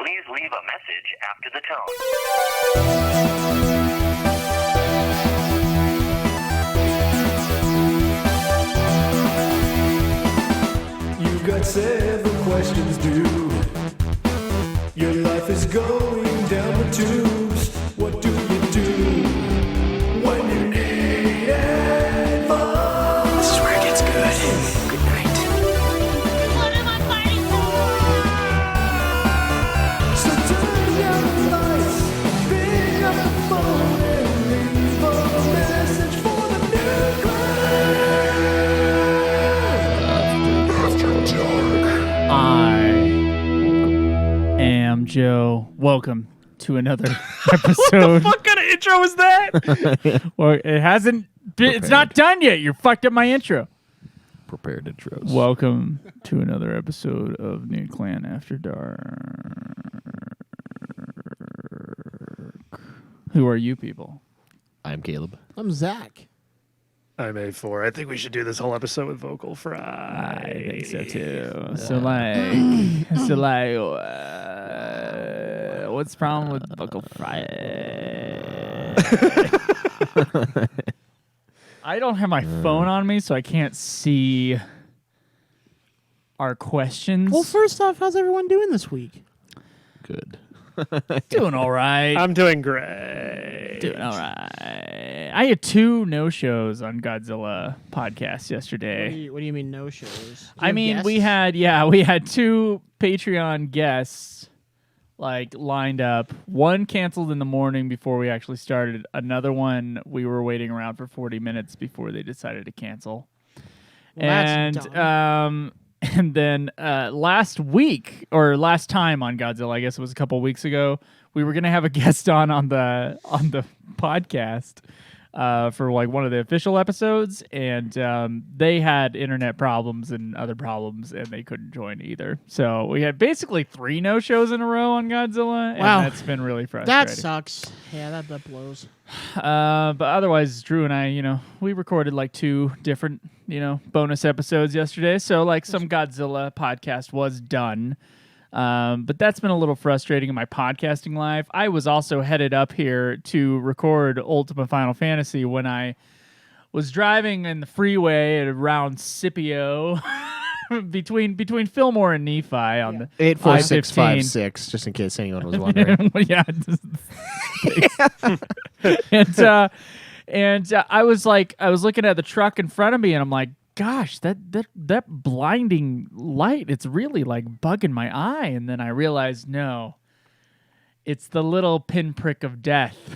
Please leave a message after the tone. You got several questions due. Your life is going down the tubes. What do you do when you need advice? This is where it gets good. Good night. What am I fighting for? So turn down the lights, pick up the phone, and leave a message for the new crowd. I am Joe. Welcome to another episode. What kind of intro was that? Well, it hasn't been, it's not done yet. You fucked up my intro. Prepared intros. Welcome to another episode of New Clan After Dark. Who are you people? I'm Caleb. I'm Zach. I'm A4. I think we should do this whole episode with Vocal Fry. I think so too. So what's the problem with Buckle Friday? I don't have my phone on me, so I can't see our questions. Well, first off, how's everyone doing this week? Good. Doing all right. I'm doing great. Doing all right. I had 2 no-shows on Godzilla podcast yesterday. What do you mean no shows? I mean, we had 2 Patreon guests lined up. One canceled in the morning before we actually started. Another one we were waiting around for 40 minutes before they decided to cancel. Well, that's dumb. And then last time on Godzilla, I guess it was a couple weeks ago, we were gonna have a guest on the podcast for one of the official episodes, and they had internet problems and other problems, and they couldn't join either. So we had basically 3 no-shows in a row on Godzilla, and Wow. that's been really frustrating. That sucks. Yeah, that blows. But otherwise, Drew and I, we recorded 2 different, bonus episodes yesterday. So some Godzilla podcast was done. But that's been a little frustrating in my podcasting life. I was also headed up here to record Ultima Final Fantasy when I was driving in the freeway at around Scipio between Fillmore and Nephi on the 84656, just in case anyone was wondering. Yeah. And I was looking at the truck in front of me, and I'm like, gosh, that blinding light, it's really bugging my eye. And then I realized, no, it's the little pinprick of death,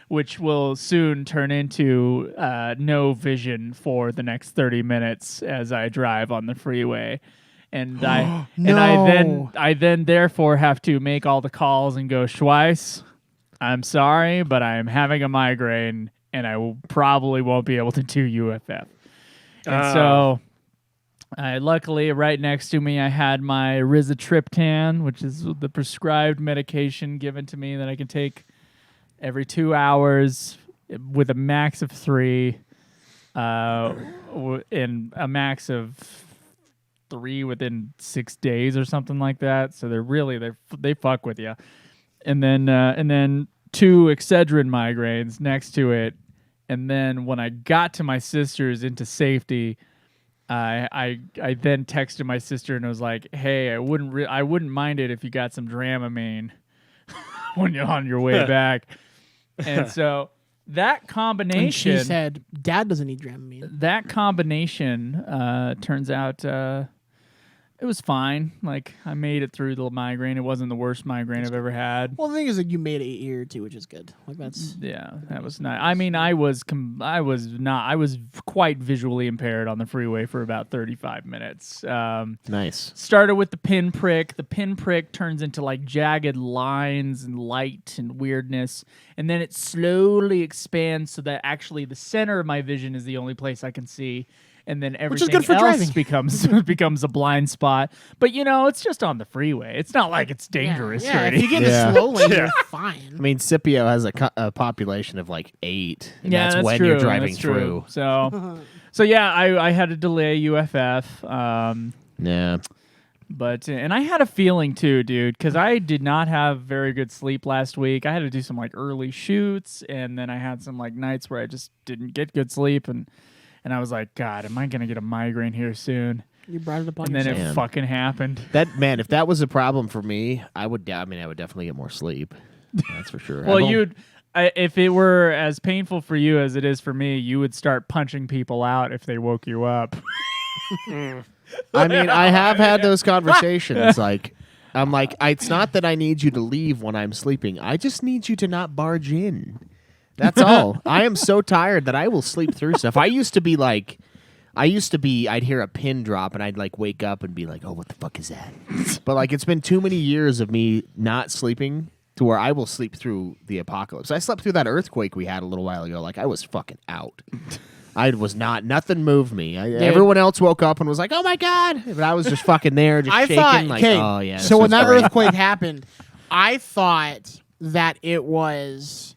which will soon turn into no vision for the next 30 minutes as I drive on the freeway. And I then therefore have to make all the calls and go, Schweiss, I'm sorry, but I am having a migraine, and I probably won't be able to do UFF. And so, luckily, right next to me, I had my rizatriptan, which is the prescribed medication given to me that I can take every 2 hours with a max of 3, and a max of 3 within 6 days or something like that. So they fuck with you. And then 2 Excedrin migraines next to it. And then when I got to my sister's into safety, I then texted my sister and was like, "Hey, I wouldn't mind it if you got some Dramamine when you're on your way back." And so that combination, and she said, "Dad doesn't need Dramamine." That combination turns out it was fine. I made it through the migraine. It wasn't the worst migraine I've ever had. Well, the thing is, you made it a year or 2, which is good. That was nice. I mean, I was quite visually impaired on the freeway for about 35 minutes. Nice. Started with the pinprick. The pinprick turns into jagged lines and light and weirdness, and then it slowly expands so that actually the center of my vision is the only place I can see. And then everything good for else driving. becomes a blind spot. But, it's just on the freeway. It's not like it's dangerous or Yeah, if anything. you get it slowly, you're fine. I mean, Scipio has a population of 8. And Yeah, that's when true. you're driving That's true. through. So yeah, I had to delay UFF. Yeah. But and I had a feeling too, dude, because I did not have very good sleep last week. I had to do some like early shoots, and then I had some like nights where I just didn't get good sleep, and I was like, God, am I gonna get a migraine here soon? You brought it upon And then yourself. it fucking happened. That man, if that was a problem for me, I would. I would definitely get more sleep. That's for sure. Well, if it were as painful for you as it is for me, you would start punching people out if they woke you up. I mean, I have had those conversations. Like, I'm like, it's not that I need you to leave when I'm sleeping. I just need you to not barge in. That's all. I am so tired that I will sleep through stuff. I'd hear a pin drop and I'd like wake up and be like, oh, what the fuck is that? But like, it's been too many years of me not sleeping to where I will sleep through the apocalypse. I slept through that earthquake we had a little while ago. Like, I was fucking out. I was not. Nothing moved me. Everyone else woke up and was like, "Oh my god!" But I was just fucking there, just shaking. Thought, like, oh yeah. So when that great. earthquake happened, I thought that it was,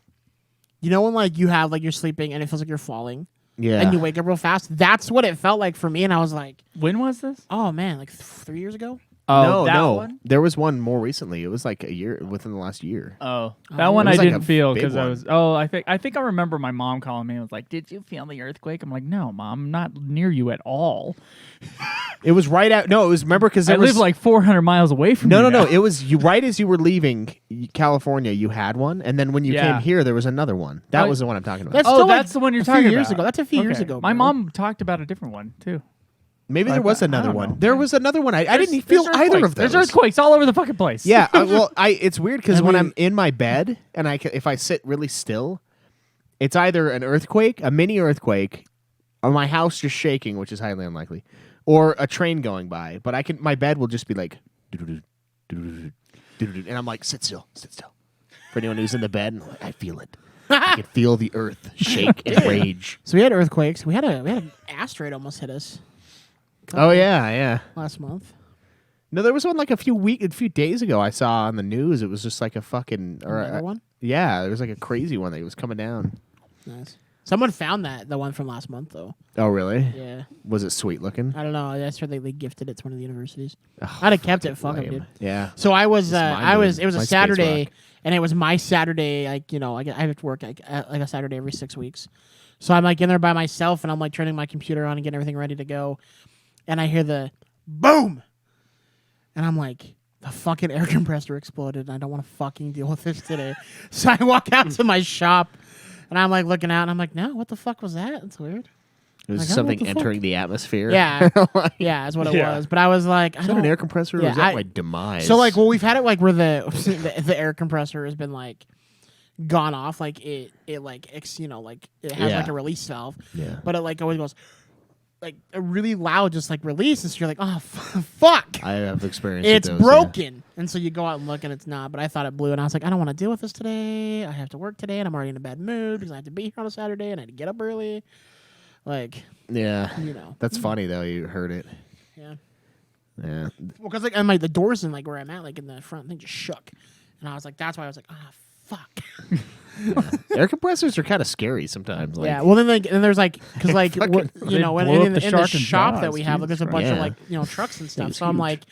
you know, when like you have like you're sleeping and it feels like you're falling, and you wake up real fast. That's what it felt like for me, and I was like, When was this? "Oh man, like 3 years ago." Oh, no. one? There was one more recently. It was like a year within the last year. Oh, that one It I was like didn't a feel big because I one. was. Oh, I think I remember my mom calling me and was like, "Did you feel the earthquake?" I'm like, "No, Mom, I'm not near you at all. It was right out. No, it was remember because I live like 400 miles away from you." No. now. It was you right as you were leaving California. You had one, and then when you Yeah. came here, there was another one. That Oh, was the one I'm talking about. That's Oh, still like that's the one you're a talking few years about. ago. That's a few years Okay. ago. My bro. mom talked about a different one too. Maybe there was another don't one. know. There was another one. I didn't feel There's either earthquakes. of those. There's earthquakes all over the fucking place. Yeah, it's weird because I when mean- I'm in my bed and if I sit really still, it's either an earthquake, a mini earthquake, or my house just shaking, which is highly unlikely, or a train going by. But my bed will just be like, and I'm like, sit still. For anyone who's in the bed, and I feel it. I can feel the earth shake and rage. So we had earthquakes. We had an asteroid almost hit us Oh yeah. last month. No, there was one like a few days ago. I saw on the news. It was just like a fucking Another one? Yeah, there was like a crazy one that was coming down. Nice. Someone found the one from last month though. Oh really? Yeah. Was it sweet looking? I don't know. That's where they gifted it to one of the universities. I'd have kept it. Fuck 'em, Lame. dude. Yeah. So I was, mine, dude. it was My a space Saturday, rock. and it was my Saturday. Like, you know, I have to work like a Saturday every 6 weeks. So I'm like in there by myself, and I'm like turning my computer on and getting everything ready to go. And I hear the boom, and I'm like, the fucking air compressor exploded, and I don't want to fucking deal with this today. So I walk out to my shop, and I'm like looking out, and I'm like, no, what the fuck was that? That's weird. It was Like, I don't know something what the entering the atmosphere. Yeah, yeah, that's what it Yeah. was. But I was like, I Is that don't. an air compressor or Yeah, is that I- my demise? So like, well, we've had it like where the air compressor has been like gone off, like it like you know, like it has Yeah. like a release valve, Yeah. but it like always goes like a really loud just like release, and so you're like, oh fuck, I have experience with it's those, yeah. broken, and so you go out and look and it's not. But I thought it blew, and I was like, I don't want to deal with this today. I have to work today, and I'm already in a bad mood because I have to be here on a Saturday and I had to get up early. Like, Yeah. you know, That's funny though, you heard it. yeah. Yeah. Well, because like, and like the doors in like where I'm at, like in the front thing just shook, and I was like, that's why I was like, ah, fuck. Air compressors are kind of scary sometimes. Like, Yeah, well then there's like because like fucking- you know they in, blew up in the the shark and shop that jaws, we have, like, there's a Jesus bunch of Christ. like, you know, trucks and stuff. It's So I'm huge.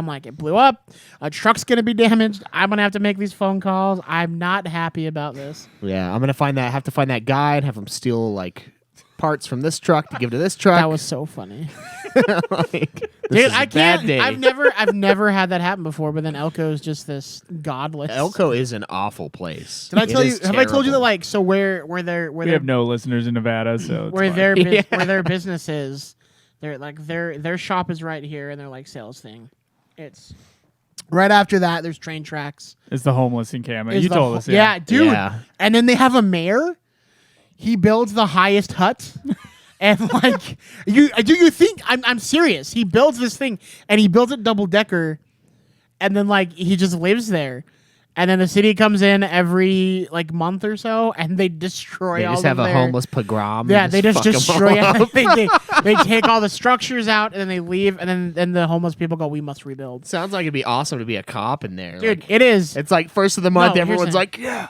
like it blew up. A truck's gonna be damaged. I'm gonna have to make these phone calls. I'm not happy about this. Yeah, I'm gonna have to find that guy and have him steal like parts from this truck to give to this truck. That was so funny, like, this dude. is I a bad can't. day. I've never had that happen before. But then Elko's just this godless. Elko is an awful place. Did I It tell you? is Have I told you that terrible. like so where their We have no listeners in Nevada, so it's where fine. their Yeah. where their business is, they're like their shop is right here, and their like sales thing. It's right after that. There's train tracks. It's the homeless encampment. Is You the told ho- us, yeah. dude. Yeah. And then they have a mayor. He builds the highest hut. And like you think I'm serious. He builds this thing and he builds it double decker, and then like he just lives there. And then the city comes in every like month or so, and they destroy They all just of have a their- homeless pogrom. Yeah, and they just fuck 'em destroy all up. everything. They take all the structures out, and then they leave, and then the homeless people go, "We must rebuild." Sounds like it'd be awesome to be a cop in there. Dude, Like, it is. it's like first of the month, No, here's everyone's the- like, yeah,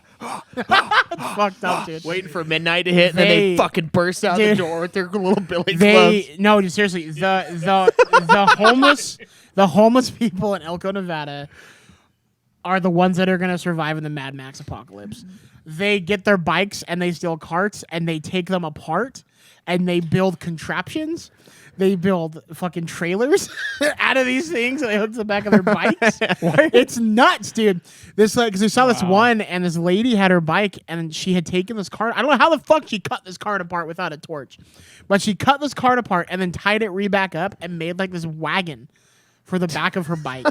fucked up, dude. waiting for midnight to hit, and then they They- fucking burst out the dude, door with their little billy clubs. They no, dude, seriously, the homeless The homeless people in Elko, Nevada are the ones that are going to survive in the Mad Max apocalypse. They get their bikes and they steal carts and they take them apart and they build contraptions. They build fucking trailers out of these things and they hook to the back of their bikes. It's nuts, dude. This because we saw this one and this lady had her bike and she had taken this cart. I don't know how the fuck she cut this cart apart without a torch, but she cut this cart apart and then tied it back up and made like this wagon for the back of her bike.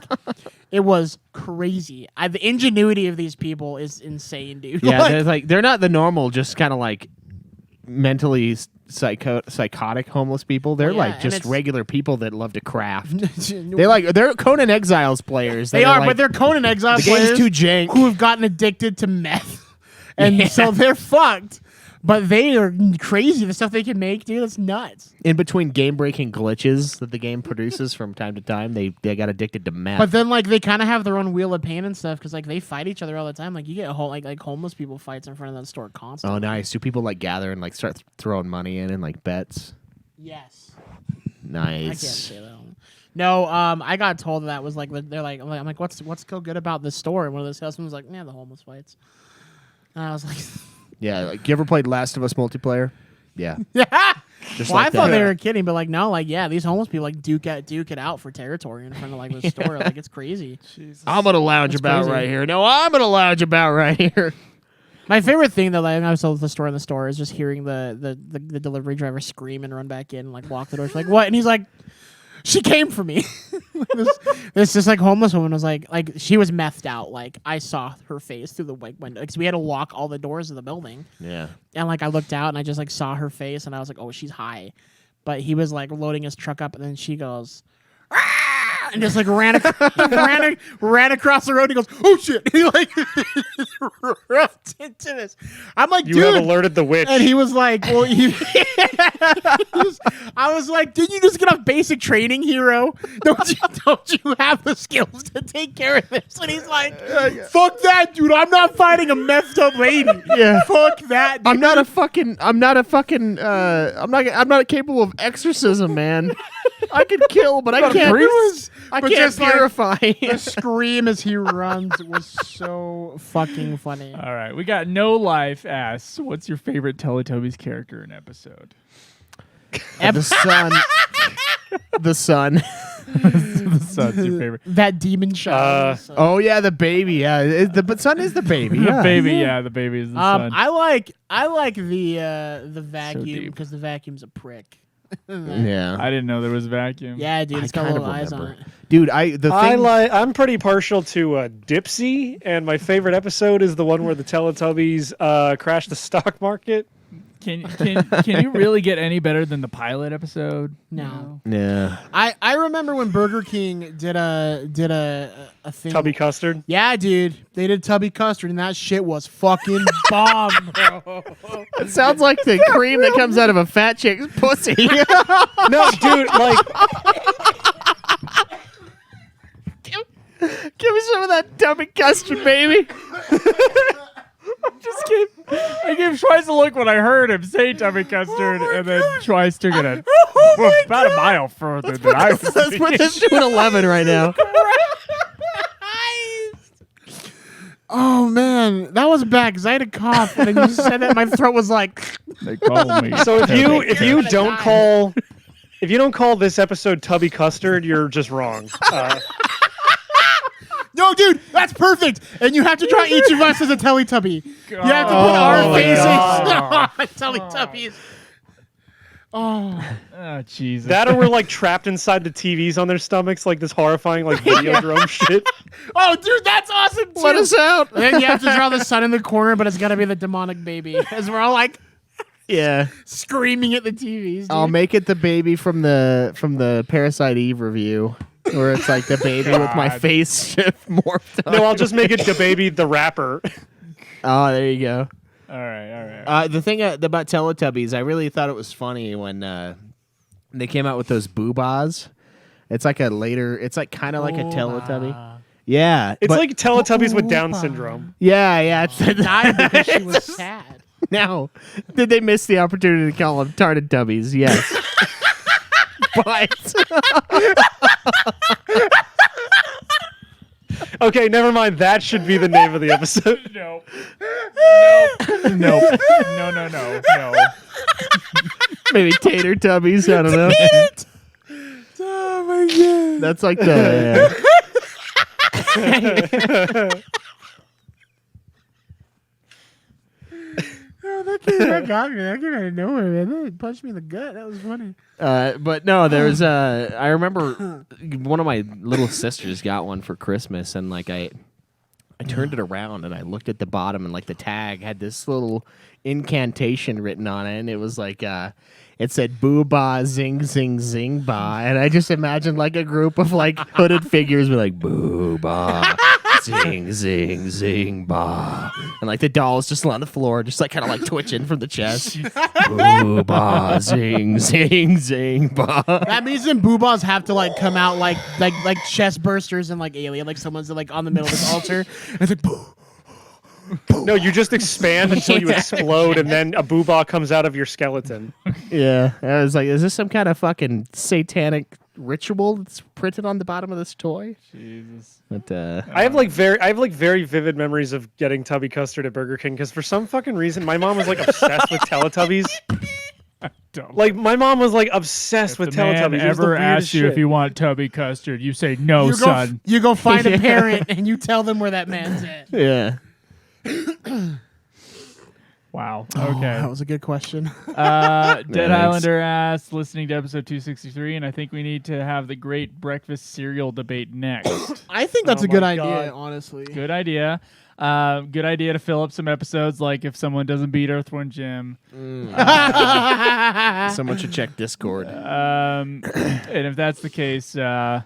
It was crazy. The ingenuity of these people is insane, dude. Yeah, they're not the normal, just kind of like mentally psychotic homeless people. They're Yeah, like and just it's- regular people that love to craft. They're Conan Exiles players. They are, like, but they're Conan Exile the players game's too jank. who have gotten addicted to meth, and so they're fucked. But they are crazy. The stuff they can make, dude, it's nuts. In between game-breaking glitches that the game produces from time to time, they got addicted to meth. But then, like, they kind of have their own wheel of pain and stuff because, like, they fight each other all the time. Like, you get like homeless people fights in front of that store constantly. Oh, nice. Do people like gather and like start throwing money in and like bets? Yes. Nice. I can't say that. No, I got told that was like they're like I'm like what's so good about this store? And one of the salesmen was like, yeah, the homeless fights. And I was like, Yeah. Like, you ever played Last of Us multiplayer? Yeah. yeah. Just Well, like I thought that. they were kidding, but like no, like yeah, these homeless people like duke it out for territory in front of like the store. Like it's crazy. I'm gonna lounge That's about crazy. right here. No, I'm gonna lounge about right here. My favorite thing though, like I was told the store in the store is just hearing the delivery driver scream and run back in and like lock the door. She's like, what? And he's like, she came for me. this just like homeless woman was like she was methed out. Like I saw her face through the window because we had to lock all the doors of the building. Yeah. And like I looked out and I just like saw her face and I was like, oh, she's high. But he was like loading his truck up and then she goes, "Ah!" and just like ran across the road. And he goes, oh shit! He like roughed into this. I'm like, You dude. have alerted the witch. And he was like, well, I was like, didn't you just get off basic training, hero? Don't you have the skills to take care of this? And he's like, fuck that, dude. I'm not fighting a messed up lady. Yeah. Fuck that, dude. I'm not capable of exorcism, man. I can kill, but I can't. I But can't just, like, purify. The scream as he runs was so fucking funny. All right, we got No Life asks, what's your favorite Teletubbies character in episode? The sun. The sun. The son's your favorite. That demon child. Oh yeah, the baby. Yeah, the son is the baby. Yeah. The baby, yeah, the baby is the son. I like the vacuum deep. because the vacuum's a prick. Yeah. I didn't know there was a vacuum. Yeah, dude, it's got kind little of eyes on remember. it. Dude, I'm pretty partial to Dipsy, and my favorite episode is the one where the Teletubbies crash the stock market. Can you really get any better than the pilot episode? No. Yeah. I remember when Burger King did a thing. Tubby Custard. Yeah, dude, they did Tubby Custard, and that shit was fucking bomb, bro. It sounds like the cream that comes out of a fat chick's pussy. No, dude, like Give me some of that Tubby Custard, baby. I gave Twice a look when I heard him say Tubby Custard, and then Twice took it about a mile further than I was Let's put this to an 11 right now. Oh man, that was bad because I had a cough, and then you said that my throat was like. They call me. so. If you Gonna don't die. call this episode Tubby Custard, you're just wrong. No, dude, that's perfect. And you have to draw each of us as a Teletubby. You have to put our my faces God. on Teletubbies. Oh, Oh, Jesus. That or we're like trapped inside the TVs on their stomachs, like this horrifying like Videodrome shit. oh, dude, that's awesome too. Let us out. And then you have to draw the sun in the corner, but it's got to be the demonic baby, as we're all like Yeah. screaming at the TVs. Dude. I'll make it the baby from the Parasite Eve review, where it's like the baby with my God. face morphed. No, I'll just make it the baby the rapper. Oh, there you go. All right. The thing about Teletubbies, I really thought it was funny when they came out with those Boobahs. It's like it's like kind of like a Teletubby. Yeah. It's but- like Teletubbies with Down syndrome. Yeah. It's died because she was sad. Now, did they miss the opportunity to call them Tarted Tubbies? Yes. bite. Okay, never mind. That should be the name of the episode. No. No. No. Maybe Tater Tubbies. I don't know. Oh my god. That's like the. Oh, that got me. That came out of nowhere, man. That punched me in the gut. That was funny. But no, there's I remember one of my little sisters got one for Christmas, and like I turned it around and I looked at the bottom, and like the tag had this little incantation written on it, and it was like it said "Boobah, zing, zing, zing, ba," and I just imagined like a group of like hooded figures be like "Boobah, zing, zing, zing, ba," and like the doll's just on the floor, just like kind of like twitching from the chest. Boobah, zing, zing, zing, ba. That means then boobahs have to like come out like chest bursters and like Alien, like someone's like on the middle of this altar, and it's like boo. No, you just expand until you explode, and then a boobah comes out of your skeleton. Yeah, I was like, is this some kind of fucking satanic ritual that's printed on the bottom of this toy? Jesus. But I have very vivid memories of getting Tubby Custard at Burger King because for some fucking reason my mom was like obsessed with Teletubbies. Like my mom was like obsessed with The man Teletubbies. It was the ever weirdest asks you shit. if you want Tubby Custard, you say no, son. You go find a parent and you tell them where that man's at. yeah, Wow. Oh, Okay. that was a good question. Dead thanks. Islander asked, listening to episode 263, and I think we need to have the great breakfast cereal debate next. I think that's Oh a good my idea, God. honestly. Good idea. Good idea to fill up some episodes, like if someone doesn't beat Earthworm Jim. someone should check Discord. And if that's the case, can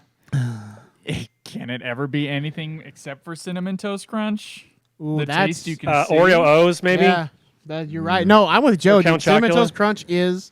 it ever be anything except for Cinnamon Toast Crunch? Ooh, The that's taste you can see? Oreo O's maybe. Yeah, you're right. No, I'm with Joe. Or Count Dude. Cinnamon Chocula? Toast Crunch is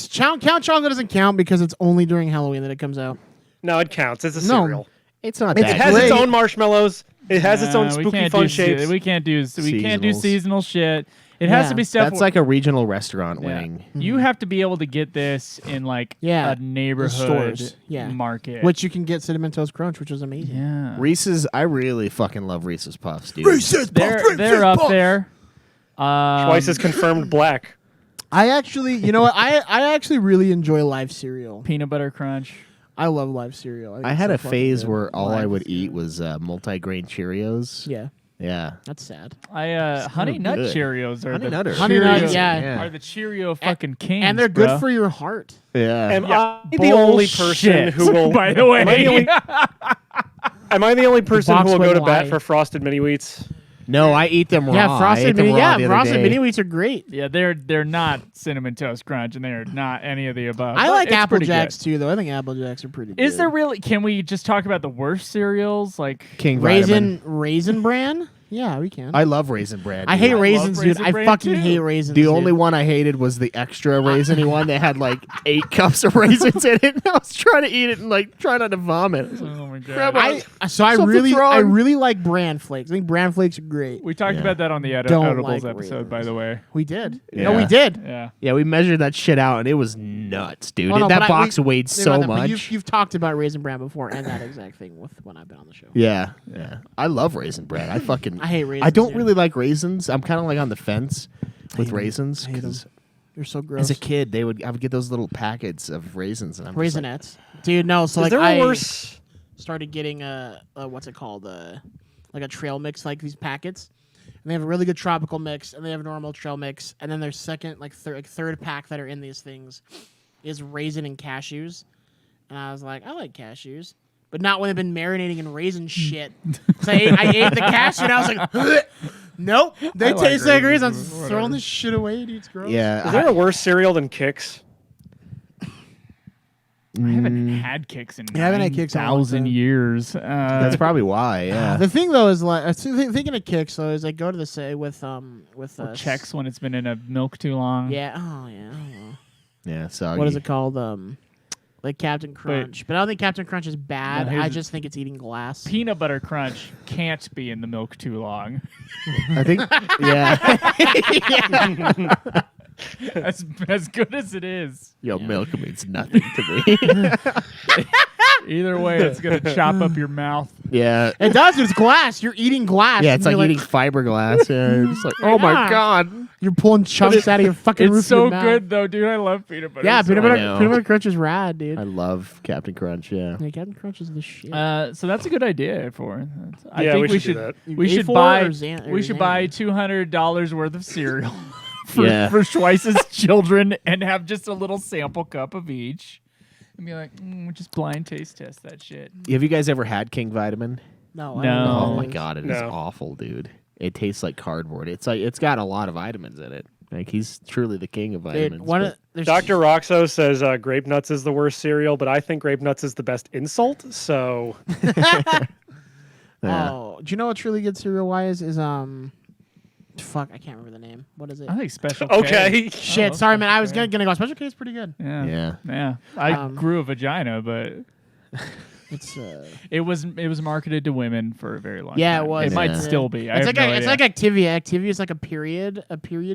Count Chocolate doesn't count because it's only during Halloween that it comes out. No, it counts. It's a No. cereal. It's not It that has great. its own marshmallows. It has its own we spooky can't fun do shapes. We can't do Seasonals. seasonal shit. It has to Yeah. be stuff. That's like a regional restaurant Yeah. winning. You have to be able to get this in like Yeah, a neighborhood stores. Yeah. market. Which you can get Cinnamon Toast Crunch, which is amazing. yeah, Reese's, I really fucking love Reese's Puffs, dude. they're up there. Twice as confirmed black. I actually, you know what? I actually really enjoy live cereal. Peanut butter crunch. I love live cereal. think I it's had so a fucking phase good. where all I Live would cereal. eat was multi-grain Cheerios. Yeah, Yeah. that's sad. Honey Nut good. Cheerios are Honey the Nutters. Honey Nut, Cheerio- yeah. are the Cheerio fucking kings, And they're good bro. for your heart. Yeah. Am I the only person Bullshit, who will? by the way. Am I the only person who box will go to wouldn't bat lie. for Frosted Mini Wheats? No, I eat them raw. Yeah, I ate frosted them mini. raw Yeah, the other frosted day. mini wheats are great. Yeah, they're not Cinnamon Toast Crunch, and they're not any of the above. I but like it's Apple pretty Jacks good. too, though. I think Apple Jacks are pretty good. Is there really? Can we just talk about the worst cereals? Like King Vitamin. Raisin Bran? Yeah, we can. I love Raisin Bran. I dude. hate raisins, dude. Raisin I Bran, fucking too. hate raisins. The dude. only one I hated was the extra raisiny one that had like 8 cups of raisins in it. And I was trying to eat it and like try not to vomit. I was like, oh my god. Grab a- I Something's wrong. really like bran flakes. I think bran flakes are great. We talked Yeah. about that on the Don't Edibles like episode, by raisins. the way. We did. Yeah. No, we did. Yeah. Yeah, we measured that shit out and it was nuts, dude. Oh, no, that but box we- weighed Think so about that, but much. You've talked about raisin bran before, and that exact thing with when I've been on the show. Yeah. I love Raisin Bran. I hate raisins. I don't dude. really like raisins. I'm kind of like on the fence with raisins. I hate 'em. 'cause They're so gross. As a kid, I would get those little packets of raisins, and I'm just like, Raisinets, dude. No, so Is like there I a worse? started getting what's it called? Like a trail mix, like these packets. And they have a really good tropical mix, and they have a normal trail mix, and then their second, third pack that are in these things is raisin and cashews. And I was like, I like cashews, but not when they've been marinating in raisin shit. So I ate the cashew, and I was like, "Ugh." Nope, they like taste like raisins, raisins. I'm whatever. throwing this shit away, dude. It's gross. yeah. Is there a worse cereal than Kix? I haven't had kicks in I haven't had Kix in a long 1,000 time. years. That's probably why. Yeah. The thing though is like thinking of kicks though is like go to the say with checks when it's been in a milk too long. Yeah. Oh yeah. Oh. Yeah. So What is it called? Like Captain Crunch. But I don't think Captain Crunch is bad. No, here's I the- just think it's eating glass. Peanut butter crunch can't be in the milk too long. I think. Yeah. as good as it is. Yo, milk means nothing to me. Either way, it's gonna chop up your mouth. Yeah. It does. It's glass. You're eating glass. Yeah, it's and like you're eating fiberglass. Yeah, you're just like, oh my Yeah. god. You're pulling chunks out of your fucking roof It's of so your mouth. good though, dude. I love peanut butter. Yeah, so I know. peanut butter crunch is rad, dude. I love Captain Crunch. Yeah. Yeah, Captain Crunch is the shit. So that's a good idea for. I Yeah, think we should do that. we should A4 buy or Xan- or buy Xanny? $200 worth of cereal for Yeah. Schweiss's children and have just a little sample cup of each, and be like, we'll just blind taste test that shit. Have you guys ever had King Vitamin? No. I No. don't know Oh what my it is. god, it is No. awful, dude. It tastes like cardboard. It's like it's got a lot of vitamins in it. Like he's truly the king of vitamins. Dude, one but- of, there's Dr. Roxo says Grape Nuts is the worst cereal, but I think Grape Nuts is the best insult. So Yeah. Oh, do you know what's really good cereal wise is fuck, I can't remember the name. What is it? I think Special K. okay. Shit, Oh, sorry man. I was okay. gonna go. Special K is pretty good. Yeah. Yeah. I grew a vagina, but It's it was marketed to women for a very long Yeah, time. it was. It might Yeah. still be. I it's have like no it's idea. like Activia. Activia is like a period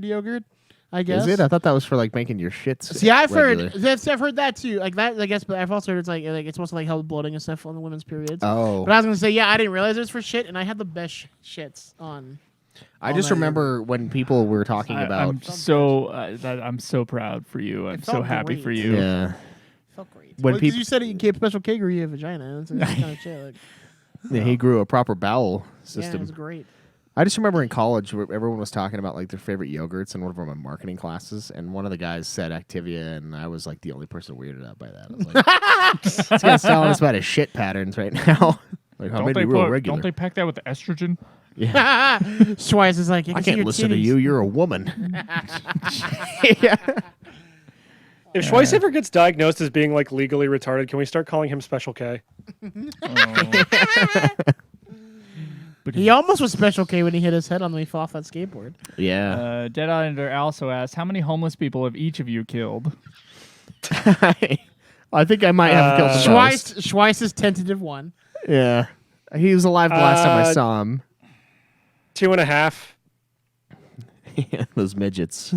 yogurt, I guess. Is it? I thought that was for like making your shits. See, I've regular. I've heard that too. Like that, I guess. But I've also heard it's like it's supposed to like help bloating and stuff on the women's periods. Oh. But I was gonna say, yeah, I didn't realize it was for shit, and I had the best shits on. I all just that remember when people were talking about. I'm so proud for you. I'm so felt happy great. for you. Yeah. Felt great. When Well, 'cause peop- you said you gave Special K grew you a vagina. That's kind of shit. Like, Yeah, he grew a proper bowel yeah, it system. was great. I just remember in college where everyone was talking about like their favorite yogurts in one of our marketing classes, and one of the guys said Activia, and I was like the only person weirded out by that. I was like, this guy's telling us about his shit patterns right now. Like, how made me real regular. don't they pack that with estrogen? Yeah. Schweiss is like, I can't listen to you. You're a woman. Yeah. If Schweiss ever gets diagnosed as being like legally retarded, can we start calling him Special K? He almost was Special K when he hit his head on the fall off that skateboard. Yeah. Dead Islander also asks, how many homeless people have each of you killed? I think I might have killed the most. Schweiss is tentative one. Yeah. He was alive the last time I Uh, saw him. 2.5. Those midgets.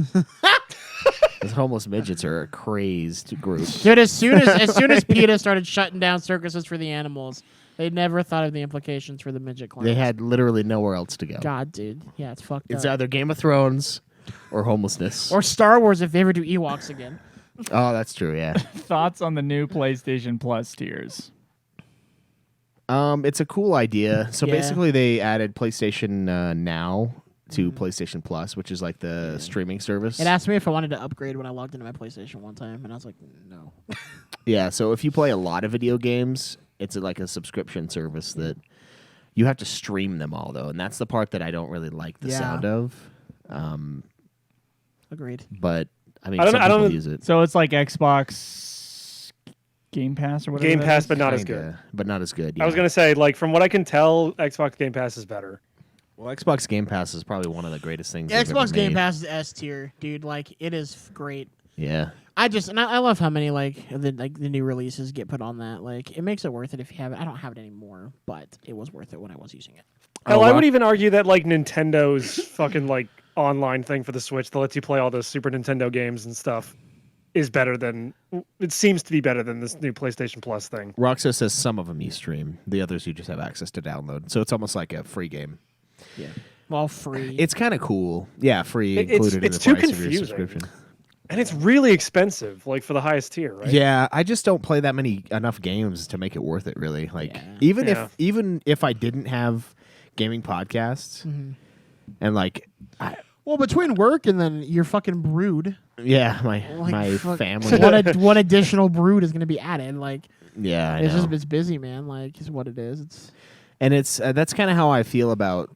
Those homeless midgets are a crazed group. Dude, as soon as PETA started shutting down circuses for the animals, they never thought of the implications for the midget clowns. They had literally nowhere else to go. God, dude. Yeah, it's fucked It's up. either Game of Thrones or homelessness. Or Star Wars if they ever do Ewoks again. Oh, that's true, yeah. Thoughts on the new PlayStation Plus tiers? It's a cool idea. So Yeah. basically they added PlayStation Now to PlayStation Plus, which is like the streaming service. It asked me if I wanted to upgrade when I logged into my PlayStation one time, and I was like, no. Yeah, so if you play a lot of video games, it's like a subscription service that you have to stream them all, though. And that's the part that I don't really like the Yeah. sound of. Agreed. But, I mean, I don't some know- I people don't- use it. So it's like Xbox Game Pass or whatever. Game that Pass, is? but not as Kinda, good. But not as good, I was yeah. gonna say, like, from what I can tell, Xbox Game Pass is better. Well, Xbox Game Pass is probably one of the greatest things Yeah, they've Xbox ever Game made. Pass is S tier, dude. Like, it is great. Yeah. I love how many the new releases get put on that. Like, it makes it worth it if you have it. I don't have it anymore, but it was worth it when I was using it. Hell, Oh, I wow. would even argue that like Nintendo's fucking like online thing for the Switch that lets you play all those Super Nintendo games and stuff is better than it seems to be better than this new PlayStation Plus thing. Roxo says some of them you stream, the others you just have access to download. So it's almost like a free game. Yeah. Well, free. It's kind of cool. Yeah, free It's- included it's in the too price of your confusing. subscription. And it's really expensive, like for the highest tier, right? Yeah, I just don't play that many enough games to make it worth it. Really, like Yeah. even if I didn't have gaming podcasts, and like, well, between work and then your fucking brood, yeah, my fuck, family, one additional brood is going to be added. Like, yeah, I it's know. just it's busy, man. Like, is what it is. It's And it's that's kind of how I feel about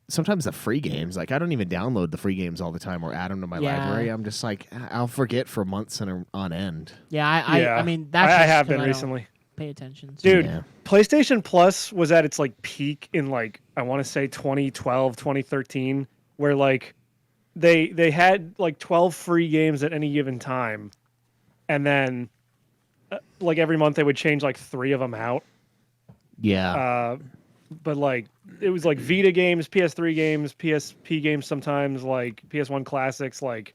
sometimes the free games. Like I don't even download the free games all the time or add them to my Yeah. library. I'm just like I'll forget for months on end. yeah. I mean that's I just have 'cause been I don't recently. Pay attention, Dude, Yeah. PlayStation Plus was at its like peak in like I want to say 2012, 2013 where like they had like 12 free games at any given time. And then like every month they would change like 3 of them out. Yeah, But like it was like Vita games, PS3 games, PSP games sometimes, like PS1 classics, like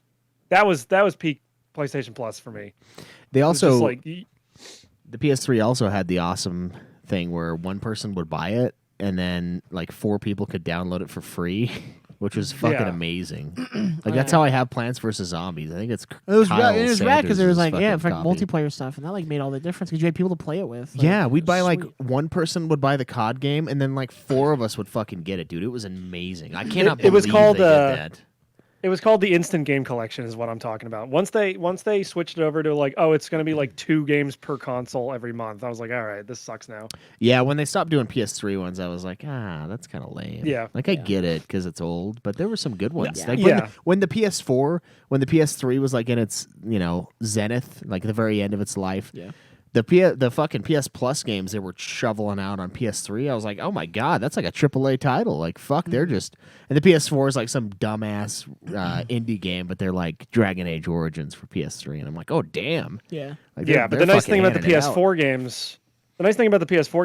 that was peak PlayStation Plus for me. They It was also just like the PS3 also had the awesome thing where one person would buy it and then like 4 people could download it for free, which was fucking Yeah. amazing. Like that's how I have Plants vs Zombies. I think it's It was Kyle it was rad because there was like Sanders' for fucking copy. multiplayer stuff, and that like made all the difference because you had people to play it with. Like, Yeah, we'd buy like sweet. one person would buy the COD game, and then like 4 of us would fucking get it, dude. It was amazing. I cannot It was believe called, they did that. It was called the Instant Game Collection, is what I'm talking about. Once they switched it over to like, oh, it's gonna be like 2 games per console every month. I was like, all right, this sucks now. Yeah, when they stopped doing PS3 ones, I was like, that's kind of lame. Yeah. Like I get it because it's old, but there were some good ones. Yeah. Like Yeah. when the PS3 was like in its zenith, like the very end of its life. Yeah. The fucking PS Plus games they were shoveling out on PS3. I was like, oh my god, that's like a AAA title. Like fuck, they're just and the PS4 is like some dumbass indie game, but they're like Dragon Age Origins for PS3, and I'm like, oh damn. Yeah. Like, Yeah, but the they're nice thing fucking about the handing it out. PS4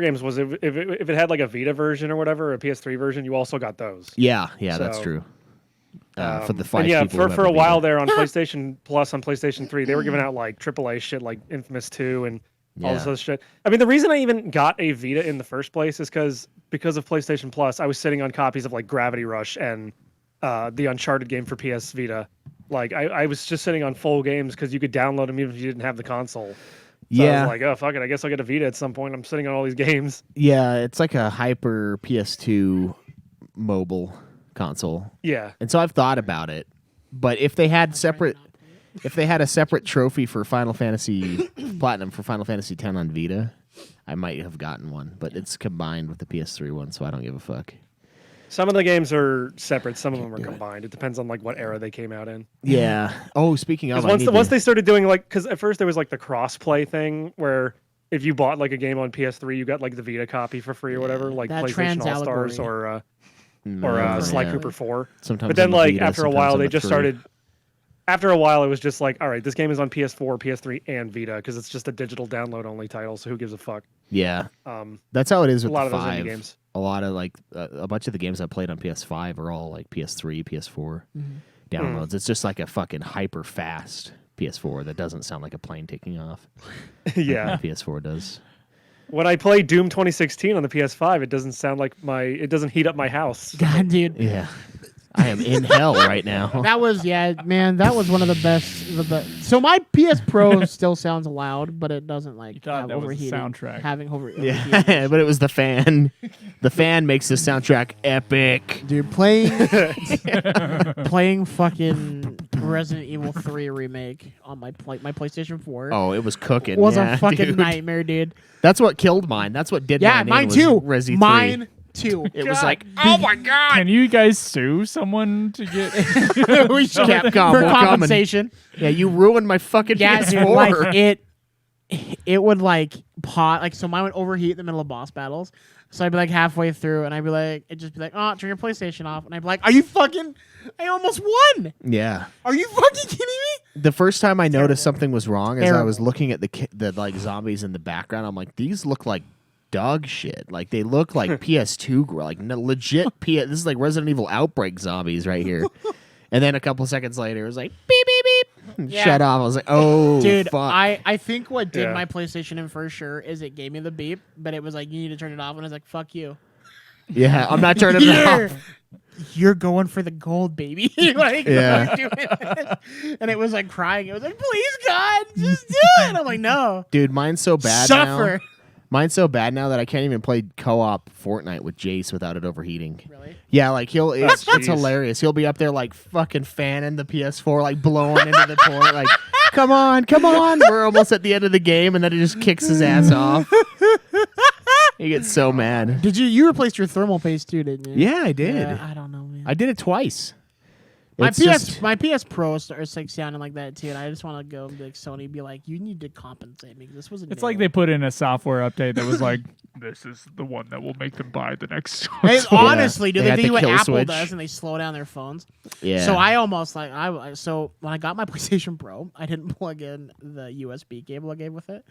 games, was if it had like a Vita version or whatever, a PS3 version, you also got those. Yeah, that's So, true. For the 5 and yeah, people who for have a while Vita. there on PlayStation Plus on PlayStation 3, they were giving out like AAA shit like Infamous 2 and all this Yeah. other shit. I mean, the reason I even got a Vita in the first place is because of PlayStation Plus, I was sitting on copies of like Gravity Rush and the Uncharted game for PS Vita. Like I was just sitting on full games because you could download them even if you didn't have the console. So I Yeah. was like, oh fuck it, I guess I'll get a Vita at some point. I'm sitting on all these games. Yeah, it's like a hyper PS2 mobile console. Yeah. And so I've thought about it. But if they had a separate trophy for Final Fantasy Platinum for Final Fantasy X on Vita, I might have gotten one, but it's combined with the PS3 one, so I don't give a fuck. Some of the games are separate, some of them are combined. It depends on like what era they came out in. Yeah. Oh, speaking of, Because once they started doing like, because at first there was like the cross-play thing where if you bought like a game on PS3, you got like the Vita copy for free or whatever, like That PlayStation trans All Stars allegory. or Sly yeah. Cooper 4. Sometimes But then on the like Vita, after a sometimes while, on they the just 3. started. After a while, it was just like, all right, this game is on PS4, PS3, and Vita because it's just a digital download only title. So who gives a fuck? Yeah. Um, That's how it is a with lot the of those 5. indie games. A lot of like a bunch of the games I played on PS5 are all like PS3, PS4 downloads. It's just like a fucking hyper fast PS4 that doesn't sound like a plane taking off. Yeah. Like the PS4 does. When I play Doom 2016 on the PS5, it doesn't sound like it doesn't heat up my house. God, dude. Yeah. I am in hell right now. That was that was one of the best. So my PS Pro still sounds loud, but it doesn't like thought have that was the overheating. soundtrack. Having overheating. Yeah, but it was the fan. The fan makes the soundtrack epic. Dude, playing fucking Resident Evil 3 remake on my PlayStation 4 Oh, it was cooking. was yeah, a fucking dude. nightmare, dude. That's what killed mine. That's what did Yeah, mine. mine in was too. Resi 3. Mine too. It was like, oh my god. Can you guys sue someone to get? we should Capcom, for we're coming. compensation. Yeah, you ruined my fucking Yeah, PS4. dude, like it would like pot like so mine would overheat in the middle of boss battles. So I'd be like halfway through and I'd be like it'd just be like, oh, turn your PlayStation off, and I'd be like, are you fucking I almost won. Yeah. Are you fucking kidding me? The first time I noticed something was wrong is I Terrible. was looking at the like zombies in the background. I'm like, these look like dog shit. Like they look like PS2 like legit This is like Resident Evil Outbreak zombies right here. And then a couple seconds later, it was like beep beep beep. And Yeah. shut off. I was like, oh, Dude, fuck. I think what did Yeah. my PlayStation in for sure is it gave me the beep, but it was like you need to turn it off, and I was like, fuck you. Yeah, I'm not turning it You're, off. you're going for the gold, baby. Like, Yeah. you're doing this. And it was like crying. It was like, please, God, just do it. I'm like, no. Dude, mine's so bad Suffer. now. Mine's so bad now that I can't even play co-op Fortnite with Jace without it overheating. Really? Yeah, like it's jeez. hilarious. He'll be up there like fucking fanning the PS4, like blowing into the toilet, like, come on. We're almost at the end of the game, and then it just kicks his ass off. He gets so mad. Did you replaced your thermal paste too, didn't you? Yeah, I did. Yeah, I don't know, man. I did it twice. My It's just- my PS Pro starts like sounding like that too, and I just want to go and be like Sony, be like, you need to compensate me. 'Cause this wasn't. It's like they put in a software update that was like, "This is the one that will make them buy the next." Hey, honestly, They dude, they had do the what kill Apple switch. does, and they slow down their phones. Yeah. So I almost like so when I got my PlayStation Pro, I didn't plug in the USB cable I gave with it.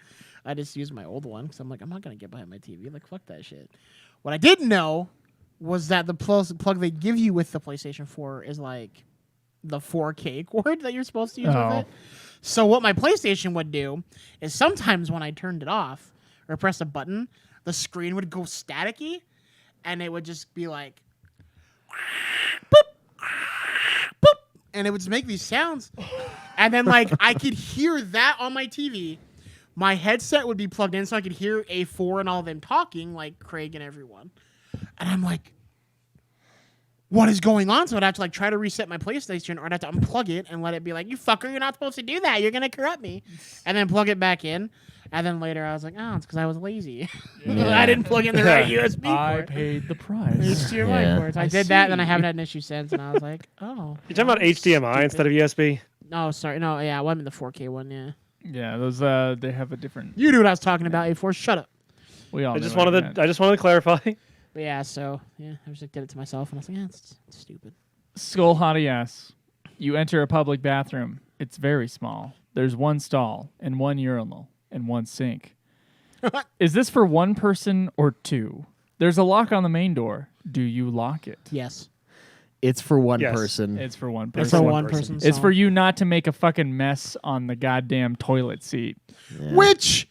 I just used my old one because I'm like, I'm not gonna get behind my TV. Like, fuck that shit. What I didn't know was that the plug they give you with the PlayStation 4 is like the 4K cord that you're supposed to use Oh. with it. So what my PlayStation would do is sometimes when I turned it off or pressed a button, the screen would go staticky, and it would just be like, boop, boop, and it would just make these sounds. And then like I could hear that on my TV. My headset would be plugged in so I could hear A4 and all of them talking, like Craig and everyone. And I'm like, what is going on? So I'd have to like try to reset my PlayStation, or I'd have to unplug it and let it be like, you fucker, you're not supposed to do that. You're going to corrupt me. And then plug it back in. And then later I was like, oh, it's because I was lazy. I didn't plug in the right USB I port. paid the price. HDMI Yeah. ports. I did that, and then I haven't had an issue since. And I was like, oh. You're talking about HDMI instead of USB? No, sorry. No, yeah, well, I mean the 4K one, yeah. Yeah, those they have a different. You knew what I was talking about, A4. Shut up. We all. I just know what wanted you to clarify. But yeah, so, yeah, I just did it to myself, and I was like, yeah, it's stupid. Skull Hottie ass. You enter a public bathroom. It's very small. There's one stall and one urinal and one sink. Is this for one person or two? There's a lock on the main door. Do you lock it? Yes. It's for one Yes. person. It's for one It's person. a one one person. person. It's for you not to make a fucking mess on the goddamn toilet seat. Which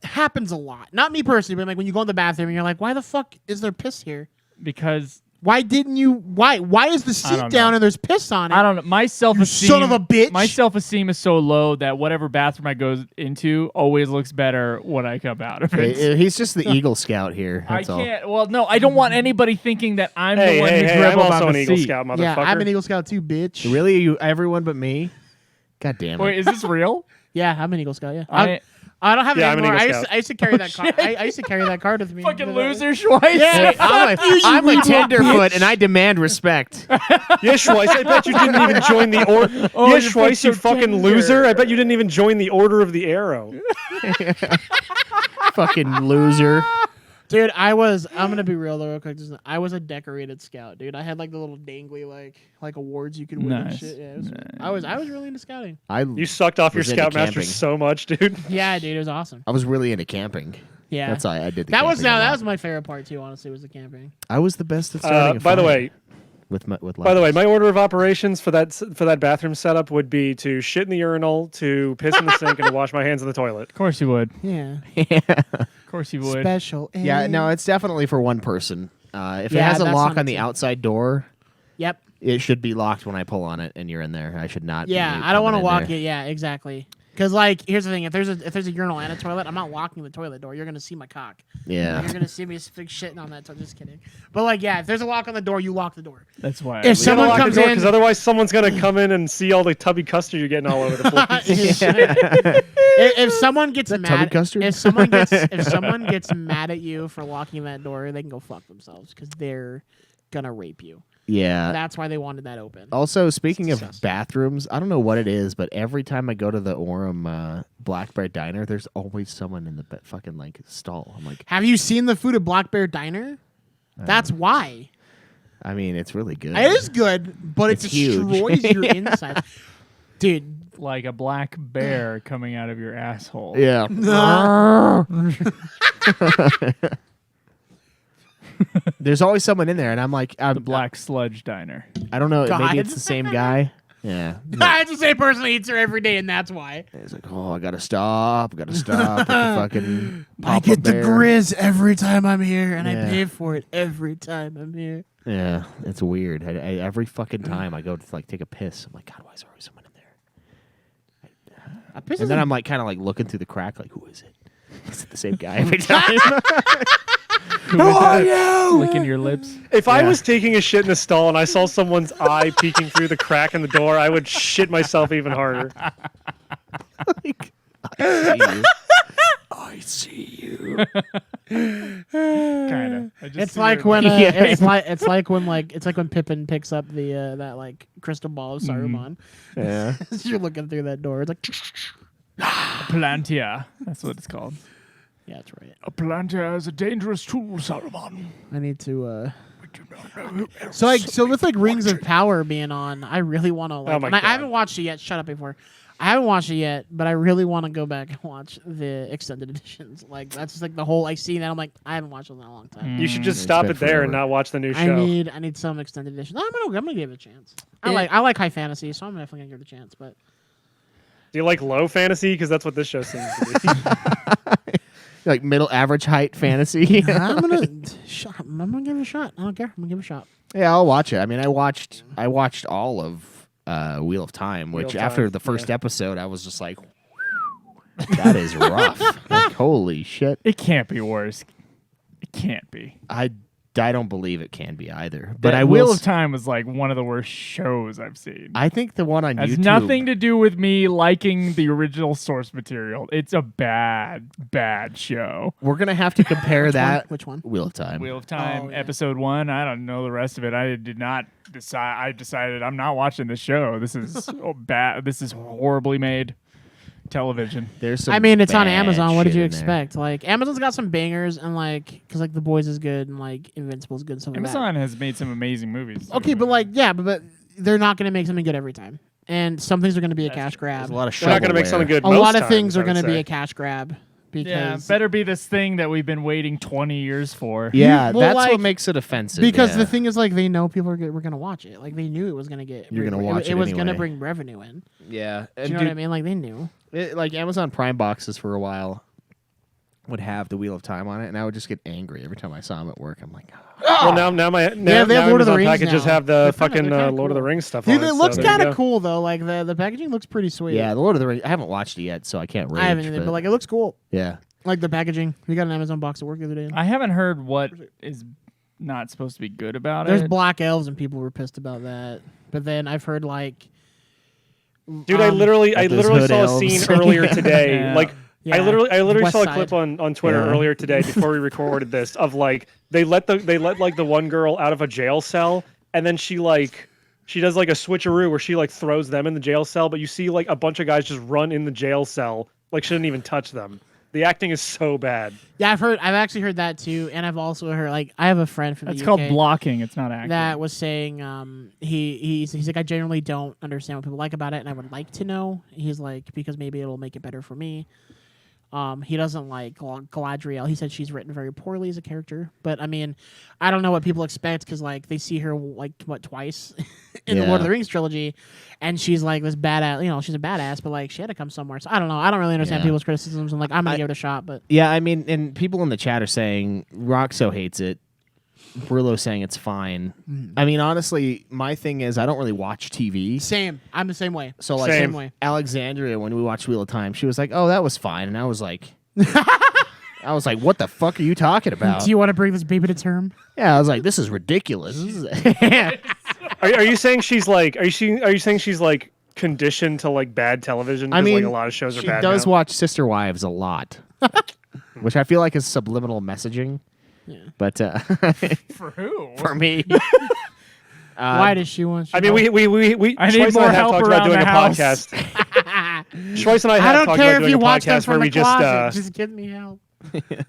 happens a lot. Not me personally, but like when you go in the bathroom and you're like, why the fuck is there piss here? Because Why didn't you? Why is the seat don't down know. and there's piss on it? I don't know. My self-esteem, son of a bitch. My self-esteem is so low that whatever bathroom I go into always looks better when I come out of it. He's just the Eagle Scout here. I That's all. can't. Well, no, I don't want anybody thinking that I'm Hey, the one hey, who hey! dribble I'm about also an the Eagle seat. Scout, motherfucker. Yeah, I'm an Eagle Scout too, bitch. Really? You everyone but me? God damn it. Wait, is this real? Yeah, I'm an Eagle Scout. Yeah, I I don't have it Yeah, I'm an anymore. Eagle I used to carry that card. I used to carry that card with me. fucking But, loser, Schweiss. Yeah, I'm a tenderfoot and I demand respect. Yeah, Schweiss, I bet you didn't even join the order. Yeah, your Schweiss, foot's you so fucking tender. loser. I bet you didn't even join the Order of the Arrow. Fucking loser. Dude, I'm gonna be real though, real quick. I was a decorated scout, dude. I had like the little dangly like awards you could win and Nice. shit. Yeah, I was really into scouting. You sucked off your Was into Scoutmaster camping. so much, dude. Yeah, dude, it was awesome. I was really into camping. Yeah, That's why I did the that was camping a that lot. was my favorite part too. Honestly, was the camping. I was the best at starting a By the fire way, with my lights. order of operations for that bathroom setup would be to shit in the urinal, to piss in the sink, and to wash my hands in the toilet. Of course you would. Yeah, Of course you would. special. Yeah, no, it's definitely for one person. If it Yeah, has a that's lock not on the it. outside door, Yep. it should be locked when I pull on it and you're in there. I should not. Yeah, I don't want to lock it. Yeah, exactly. Because like, here's the thing: if there's a urinal and a toilet, I'm not locking the toilet door. You're gonna see my cock. Yeah. You're gonna see me big shitting on that. Just kidding. But like, yeah, if there's a lock on the door, you lock the door. That's why. If someone lock comes the door in, because otherwise someone's gonna come in and see all the tubby custard you're getting all over the place. if someone gets Tubby mad, Custard? if someone gets mad at you for locking that door, they can go fuck themselves because they're gonna rape you. Yeah. That's why they wanted that open. Also, speaking of disgusting. bathrooms, I don't know what it is, but every time I go to the Orem Black Bear Diner, there's always someone in the fucking like stall. I'm like, Have you seen the food at Black Bear Diner? That's why. I mean, it's really good. It is good, but it It's huge. destroys your insides. Dude, like a black bear coming out of your asshole. Yeah. There's always someone in there, and I'm like, The black sludge diner. I don't know. God. Maybe it's the same guy. Yeah. it's the same person who eats her every day, and that's why. It's like, oh, I gotta stop. With the fucking. I Papa get the Bear. grizz every time I'm here, and I Yeah. pay for it every time I'm here. Yeah, it's weird. Every fucking time I go to like take a piss, I'm like, God, why is there always someone in there? And then I'm like, kind of like looking through the crack, like, who is it? Is it the same guy every time? Who are you? Licking your lips. If I was taking a shit in a stall and I saw someone's eye peeking through the crack in the door, I would shit myself even harder. Like, I see you. Kind of. It's like when Yeah. it's like when Pippin picks up the that like crystal ball of Saruman. Yeah. You're looking through that door. It's like, Plantia. That's what it's called. yeah, that's right. A plantia is a dangerous tool, Saruman. I need to. So with like Rings of Power being on, I really want to like. Oh my and I God. haven't watched it yet. Shut up before. I haven't watched it yet, but I really want to go back and watch the extended editions. Like that's just like the whole. I see that I'm like I haven't watched it in a long time. You should just It's stop been it there and forever. not watch the new I show. need some extended edition. I'm gonna give it a chance. I like high fantasy, so I'm definitely gonna give it a chance. But Do you like low fantasy? Because that's what this show seems to be. Like middle average height fantasy. I'm gonna give it a shot. I don't care. I'm gonna give it a shot. Yeah, I'll watch it. I mean, I watched all of Wheel of Time, which of after Time, the first yeah. episode, I was just like, that is rough. Like, holy shit. It can't be worse. It can't be. I don't believe it can be either. But That I Wheel will. of Time was like one of the worst shows I've seen. I think the one on Has YouTube nothing to do with me liking the original source material. It's a bad show. We're gonna have to compare that. Which one? Wheel of Time. Wheel of Time, Oh, yeah. episode 1. I don't know the rest of it. I did not decide. I decided I'm not watching this show. This is bad. This is horribly made television. There's some I mean, it's on bad Amazon. What did shit you in there. expect? Like, Amazon's got some bangers, and like, because like The Boys is good, and like Invincible's good, and stuff like that. Amazon has made some amazing movies. Okay, but like, yeah, but they're not gonna make something good every time, and some things are gonna be a cash grab. There's a lot of We're not going to make shovelware. something good. A most lot of times, things I are would gonna be say. a cash grab because yeah, better be this thing that we've been waiting 20 years for. Yeah, well, that's like, what makes it offensive. because yeah. the thing is like they know people were gonna watch it. Like they knew it was gonna get. You're gonna watch It it was gonna anyway. bring revenue in. Yeah, Do and you know what I mean? Like they knew. like Amazon Prime boxes for a while would have the Wheel of Time on it, and I would just get angry every time I saw them at work. I'm like, Well, now they have now Lord of the Amazon Rings packages now. have the They're kinda- fucking they're kinda Lord of the cool. Rings stuff Dude, on it. it looks so there you kind of go. cool though. Like the packaging looks pretty sweet. yeah, the Lord of the Rings. I haven't watched it yet, so I can't rage. I haven't either, but like it looks cool. yeah, Like the packaging. We got an Amazon box at work the other day. I haven't heard what is not supposed to be good about There's it. black elves and people were pissed about that. But then I've heard like Dude, I literally those hood saw a elves. scene earlier today. Yeah. Like Yeah, I literally West saw a Side. clip on Twitter Yeah. earlier today before we recorded this of like they let like the one girl out of a jail cell and then she does like a switcheroo where she like throws them in the jail cell, but you see like a bunch of guys just run in the jail cell like shouldn't even touch them. The acting is so bad. Yeah, I've actually heard that too, and I've also heard like I have a friend from That's the called UK blocking. It's not acting. that was saying he's like I generally don't understand what people like about it, and I would like to know. He's like because maybe it'll make it better for me. He doesn't like Galadriel. He said she's written very poorly as a character, but I mean, I don't know what people expect because like they see her like twice in the Yeah. Lord of the Rings trilogy, and she's like this badass. You know, she's a badass, but like she had to come somewhere. So I don't know. I don't really understand Yeah. people's criticisms, and like I'm gonna give it a shot. But yeah. I mean, and people in the chat are saying Roxo hates it. Brillo saying it's fine. I mean, honestly, my thing is I don't really watch TV. same, I'm the same way. So like Same. way. Alexandria, when we watched Wheel of Time, she was like, "Oh, that was fine," and I was like, "What the fuck are you talking about?" Do you want to bring this baby to term? Yeah, I was like, "This is ridiculous." Are you saying she's like are you saying she's like conditioned to like bad television? I 'Cause, mean, like a lot of shows are she bad. does now? watch Sister Wives a lot, which I feel like is subliminal messaging. Yeah. But For who? for me, Why does she want? I mean, we I need Schweiss and more I have help talked about around doing the a house. podcast. Schweiss and I I have don't talked care about if doing you a watch them podcast where from we the closet. just Just give me help.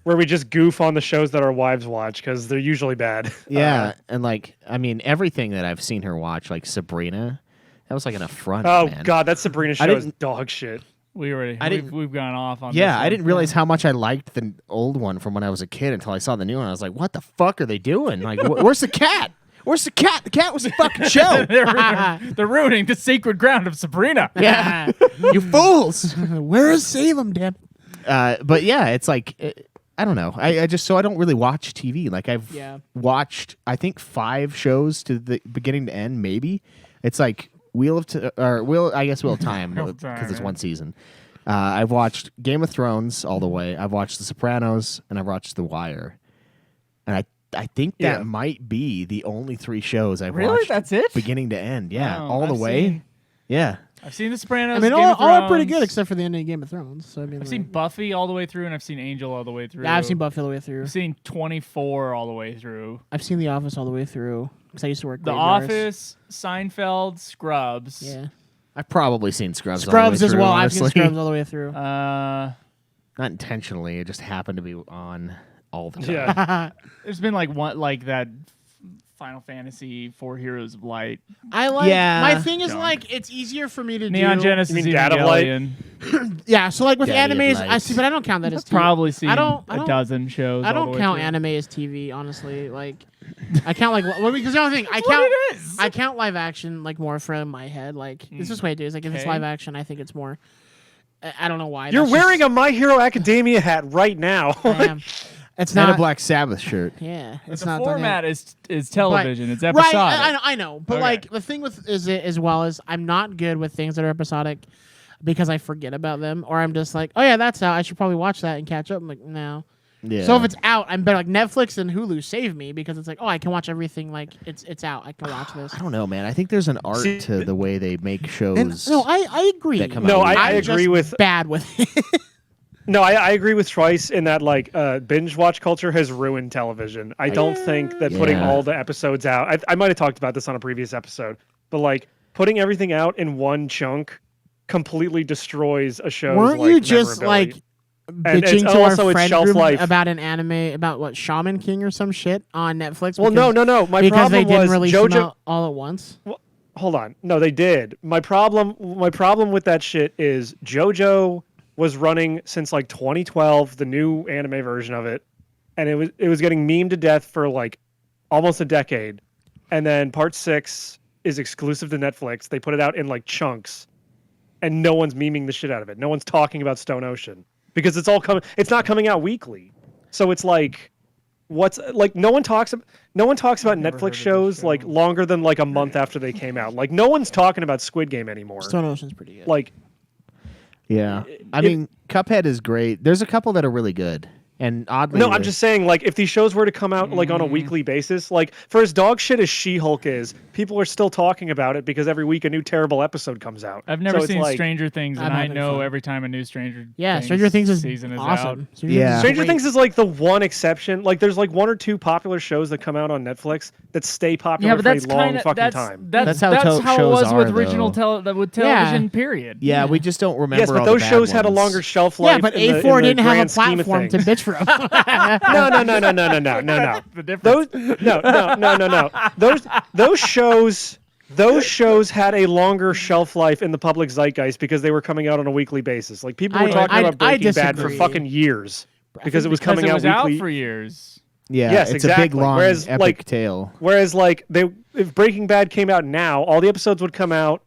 where we just goof on the shows that our wives watch because they're usually bad. yeah, and like, I mean, everything that I've seen her watch, like Sabrina, that was like an affront. Oh man. God, that Sabrina show is didn't- dog shit. We've gone off on. Yeah, this I one. didn't realize how much I liked the old one from when I was a kid until I saw the new one. I was like, "What the fuck are they doing? Like, where's the cat? Where's the cat? The cat was the fucking show." They're ruining the sacred ground of Sabrina. Yeah, you fools. Where is Salem, damn? But yeah, it's like I don't know. I just so I don't really watch TV. Like I've watched I think 5 shows to the beginning to end. Maybe it's like Wheel of Time Wheel of Time, because it's yeah. one season. I've watched Game of Thrones all the way. I've watched The Sopranos and I've watched The Wire. And I think that Yeah. might be the only 3 shows I've Really? watched. That's it? Beginning to end. Yeah, Wow, all the I've way. seen- Yeah. I've seen The Sopranos. I mean, Game all of are pretty Thrones. good except for the ending of Game of Thrones. So I mean, I've seen Buffy all the way through, and I've seen Angel all the way through. I've seen Buffy all the way through. I've seen 24 all the way through. I've seen The Office all the way through because I used to work. The graveyards. Office, Seinfeld, Scrubs. Yeah. I've probably seen Scrubs. all the Scrubs way as through, well. Honestly. I've seen Scrubs all the way through. Not intentionally. It just happened to be on all the time. Yeah. There's been like one like that Final Fantasy 4 Heroes of Light, I like. Yeah. My thing is Junk. like it's easier for me to Neon do. Genesis, You mean Data of Light? Evangelion. Yeah. So like with Daddy of animes, I Lights. see, but I don't count that as TV. Probably seen I don't a dozen shows. I all the don't way count through. anime as TV, honestly. Like, I count like because the other thing I That's count what it is. I count live action like more from my head. Like it's just the way it is. Like if it's Okay. live action, I think it's more. I don't know why. You're that's wearing just, a My Hero Academia hat right now. I am. It's And not a Black Sabbath shirt. Yeah, But it's the not done format yet. is television. It's Right, episodic. I know, but Okay. like the thing with is it as well as I'm not good with things that are episodic because I forget about them, or I'm just like, oh yeah, that's out. I should probably watch that and catch up. I'm like, no. Yeah. So if it's out, I'm better like Netflix and Hulu save me because it's like, oh, I can watch everything. Like it's out. I can watch this. I don't know, man. I think there's an art See, to the way they make shows. And, no, I agree. that come No, out I I'm agree just with- bad with it. No, I agree with Trice in that like binge watch culture has ruined television. I don't think that putting Yeah. all the episodes out. I might have talked about this on a previous episode, but like putting everything out in one chunk completely destroys a show's Weren't like you just memorability. like And it's bitching to our also its friend shelf group life. about an anime about what Shaman King or some shit on Netflix? Well, no. My because problem they didn't was release them JoJo. out all at once. Hold on, no, they did. My problem with that shit is JoJo was running since like 2012, the new anime version of it, and it was getting memed to death for like almost a decade, and then part 6 is exclusive to Netflix. They put it out in like chunks, and no one's memeing the shit out of it. No one's talking about Stone Ocean because it's not coming out weekly. So it's like what's like no one talks about Netflix shows like longer than like a month after they came out. Like no one's talking about Squid Game anymore. Stone Ocean's pretty good. Like Yeah. I mean, Cuphead is great. There's a couple that are really good. And oddly, no, I'm just saying, like, if these shows were to come out like on a weekly basis, like for as dog shit as She-Hulk is, people are still talking about it because every week a new terrible episode comes out. I've never So it's seen like- Stranger Things, and I'm I having know fun. every time a new Stranger Stranger Things is season is awesome. out. Stranger Yeah. Things is Stranger great. Things is like the one exception. Like, there's like 1 or 2 popular shows that come out on Netflix that stay popular Yeah, but that's for a long kind of fucking that's time. that's That's how how it shows was with are, original though. with television. Period. yeah, we just don't remember. Yes, but all the those bad shows had a ones. longer shelf life. Yeah, but in the- A4 in the didn't have a grand scheme of platform to things. bitch from. No. The difference. Those shows had a longer shelf life in the public zeitgeist because they were coming out on a weekly basis. Like people were talking about Breaking Bad for disagree. fucking years because it was Because coming it was out out weekly. for years. Yeah, Yes, it's a big, exactly. long, Whereas, epic like- tale. Whereas like if Breaking Bad came out now, all the episodes would come out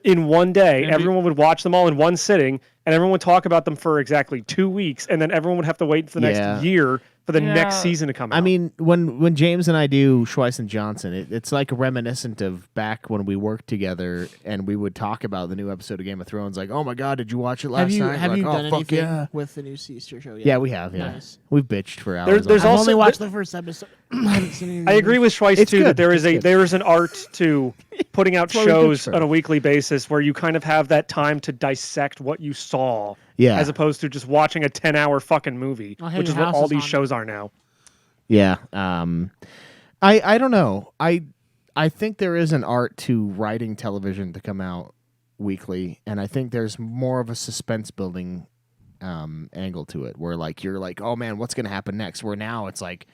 in one day. And Everyone would watch them all in one sitting, and everyone would talk about them for exactly 2 weeks, and then everyone would have to wait for the Yeah. next year for the Yeah. next season to come out. I mean, when James and I do Schweiss and Johnson, it's like reminiscent of back when we worked together and we would talk about the new episode of Game of Thrones. Like, oh my god, did you watch it last have you night? have Like, you oh, done fuck anything yeah. with the new sister show yet? Yeah, we have. Yeah, Nice. we've bitched for hours. there's I've also only watched the first episode. I haven't seen anything I agree with Schweiss It's too good. that there is It's good. there is an art to putting out why we shows pitch on a weekly basis where you kind of have that time to dissect what you saw, Yeah. as opposed to just watching a 10-hour fucking movie, Oh, hey, which is your what house all is these on. shows are now. Yeah. I don't know. I think there is an art to writing television to come out weekly, and I think there's more of a suspense building angle to it, where like you're like, oh man, what's gonna happen next? Where now it's like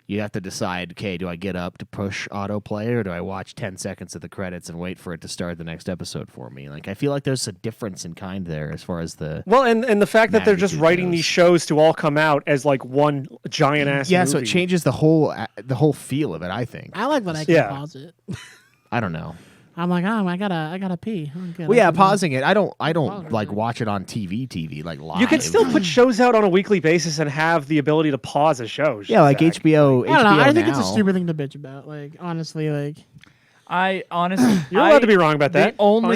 you have to decide, okay, do I get up to push autoplay or do I watch 10 seconds of the credits and wait for it to start the next episode for me? Like I feel like there's a difference in kind there as far as the Well, and the fact that they're just Magnitude writing goes. these shows to all come out as like one giant ass yeah, movie. so it changes the whole feel of it. I think. I like that I can Yeah. pause it. I don't know. I'm like, oh, I gotta pee. Okay, Well, yeah, that's- pausing it. I don't Pause like it. watch it on TV like live. You can still put shows out on a weekly basis and have the ability to pause a show. yeah, like Zach. HBO. I don't know. HBO I think it's a now. stupid thing to bitch about. Like, honestly, like, I honestly, You're allowed to be wrong about that. The only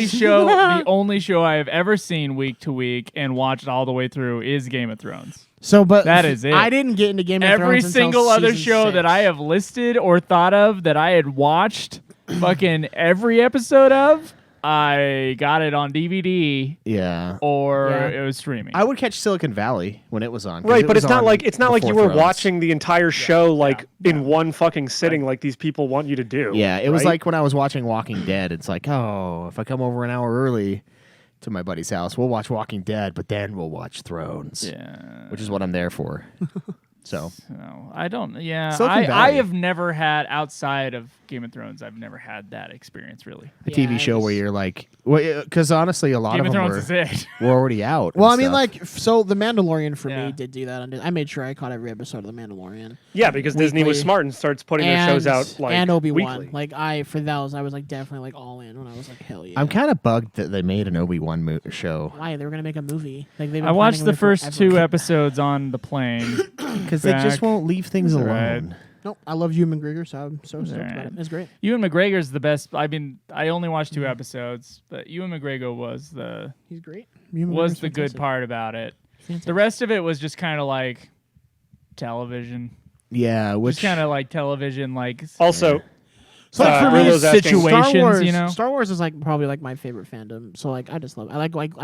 Honestly. show I have ever seen week to week and watched all the way through is Game of Thrones. so, but That is it. I didn't get into Game of Every Thrones until single other season show 6. that I have listed or thought of that I had watched fucking every episode of, I got it on DVD Yeah, or Yeah. it was streaming. I would catch Silicon Valley when it was on. 'cause Right, it but was it's not on like you before were Thrones. watching the entire show like in one fucking sitting like these people want you to do. Yeah, it was right? like when I was watching Walking Dead. It's like, oh, if I come over an hour early to my buddy's house, we'll watch Walking Dead, but then we'll watch Thrones. yeah. Which is what I'm there for. So No, I don't. Yeah, Silicon I Valley. have never had outside of Game of Thrones. I've never had that experience really. a TV show where you're like, because honestly, a lot Game of of them Thrones were, is it. were already out. Well, and I mean, stuff. like, so The Mandalorian for Yeah. me did do that. I made sure I caught every episode of The Mandalorian. Yeah, because Disney was Weekly. smart and starts putting their shows out like and Obi-Wan. weekly. Like for those, I was like definitely like all in when I was like hell yeah. I'm kind of bugged that they made an Obi-Wan show Why they were gonna make a movie? Like they've been I watched planning the it first forever. 2 episodes on the plane. because they just Back. won't leave things It's alone. alright. Nope, I love Ewan McGregor, so I'm so stoked about alright. it. It's great. Ewan McGregor's the best. I mean, I only watched 2 episodes, but Ewan McGregor was He's great. Ewan was McGregor's the good fantastic. part about it. Fantastic. The rest of it was just kind of like television. Yeah, which Just kind of like television, like Also, So like, for me, Bruno's asking- situations, Star Wars, you know? Star Wars is like probably like my favorite fandom. So like I just love. I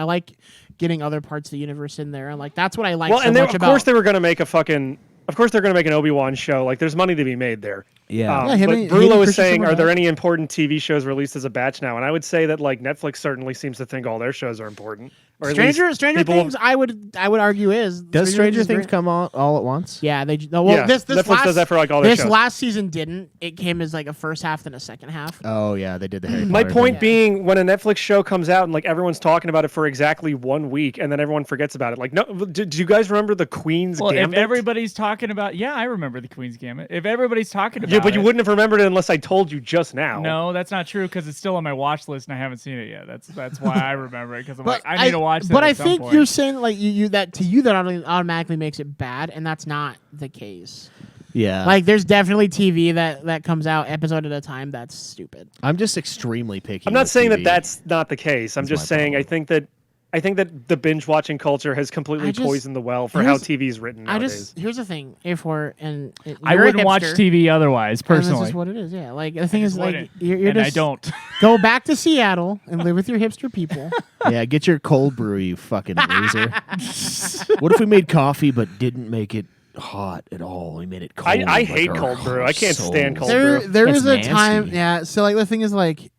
like getting other parts of the universe in there, and like that's what I like well, so and much of about. course they were going to make a fucking. Of course they're going to make an Obi-Wan show. Like, there's money to be made there. yeah. Yeah, him but and- Bruno him and was Christian saying, Simmer are there back. any important TV shows released as a batch now? And I would say that like Netflix certainly seems to think all their shows are important. Or at least Stranger people- Things, I would argue is Does Stranger is Things great. come all at once? Yeah, they no, well Yeah, this Netflix last, does that for, like, all their this shows. last season didn't. It came as like a first half and a second half. Oh yeah, they did the Harry My Potter point thing. being, when a Netflix show comes out and like everyone's talking about it for exactly 1 week, and then everyone forgets about it. Like, no, do you guys remember the Queen's well, Gambit? if everybody's talking about, yeah, I remember the Queen's Gambit. If everybody's talking about, Yeah, but you it- wouldn't have remembered it unless I told you just now. No, that's not true because it's still on my watch list and I haven't seen it yet. That's why I remember it because I'm But like, I need to watch that. But at I some think point. you're saying like you that to you that automatically makes it bad, and that's not the case. Yeah, Like there's definitely TV that comes out episode at a time. That's stupid. I'm just extremely picky. I'm not with saying TV. that that's not the case. I'm That's just my saying problem. I think that the binge watching culture has completely I just- poisoned the well for how here's- TV is written nowadays. Here's the thing: if we're I you're a wouldn't watch hipster, TV otherwise, and personally. This is what it is. Yeah, like the thing is, like wouldn't, you're and just I don't. go back to Seattle and live with your hipster people. Yeah, get your cold brew, you fucking loser. What if we made coffee but didn't make it hot at all? We made it cold. I like hate our cold brew. I can't stand souls. cold brew. There It's is a nasty. time, yeah. So like the thing is, like,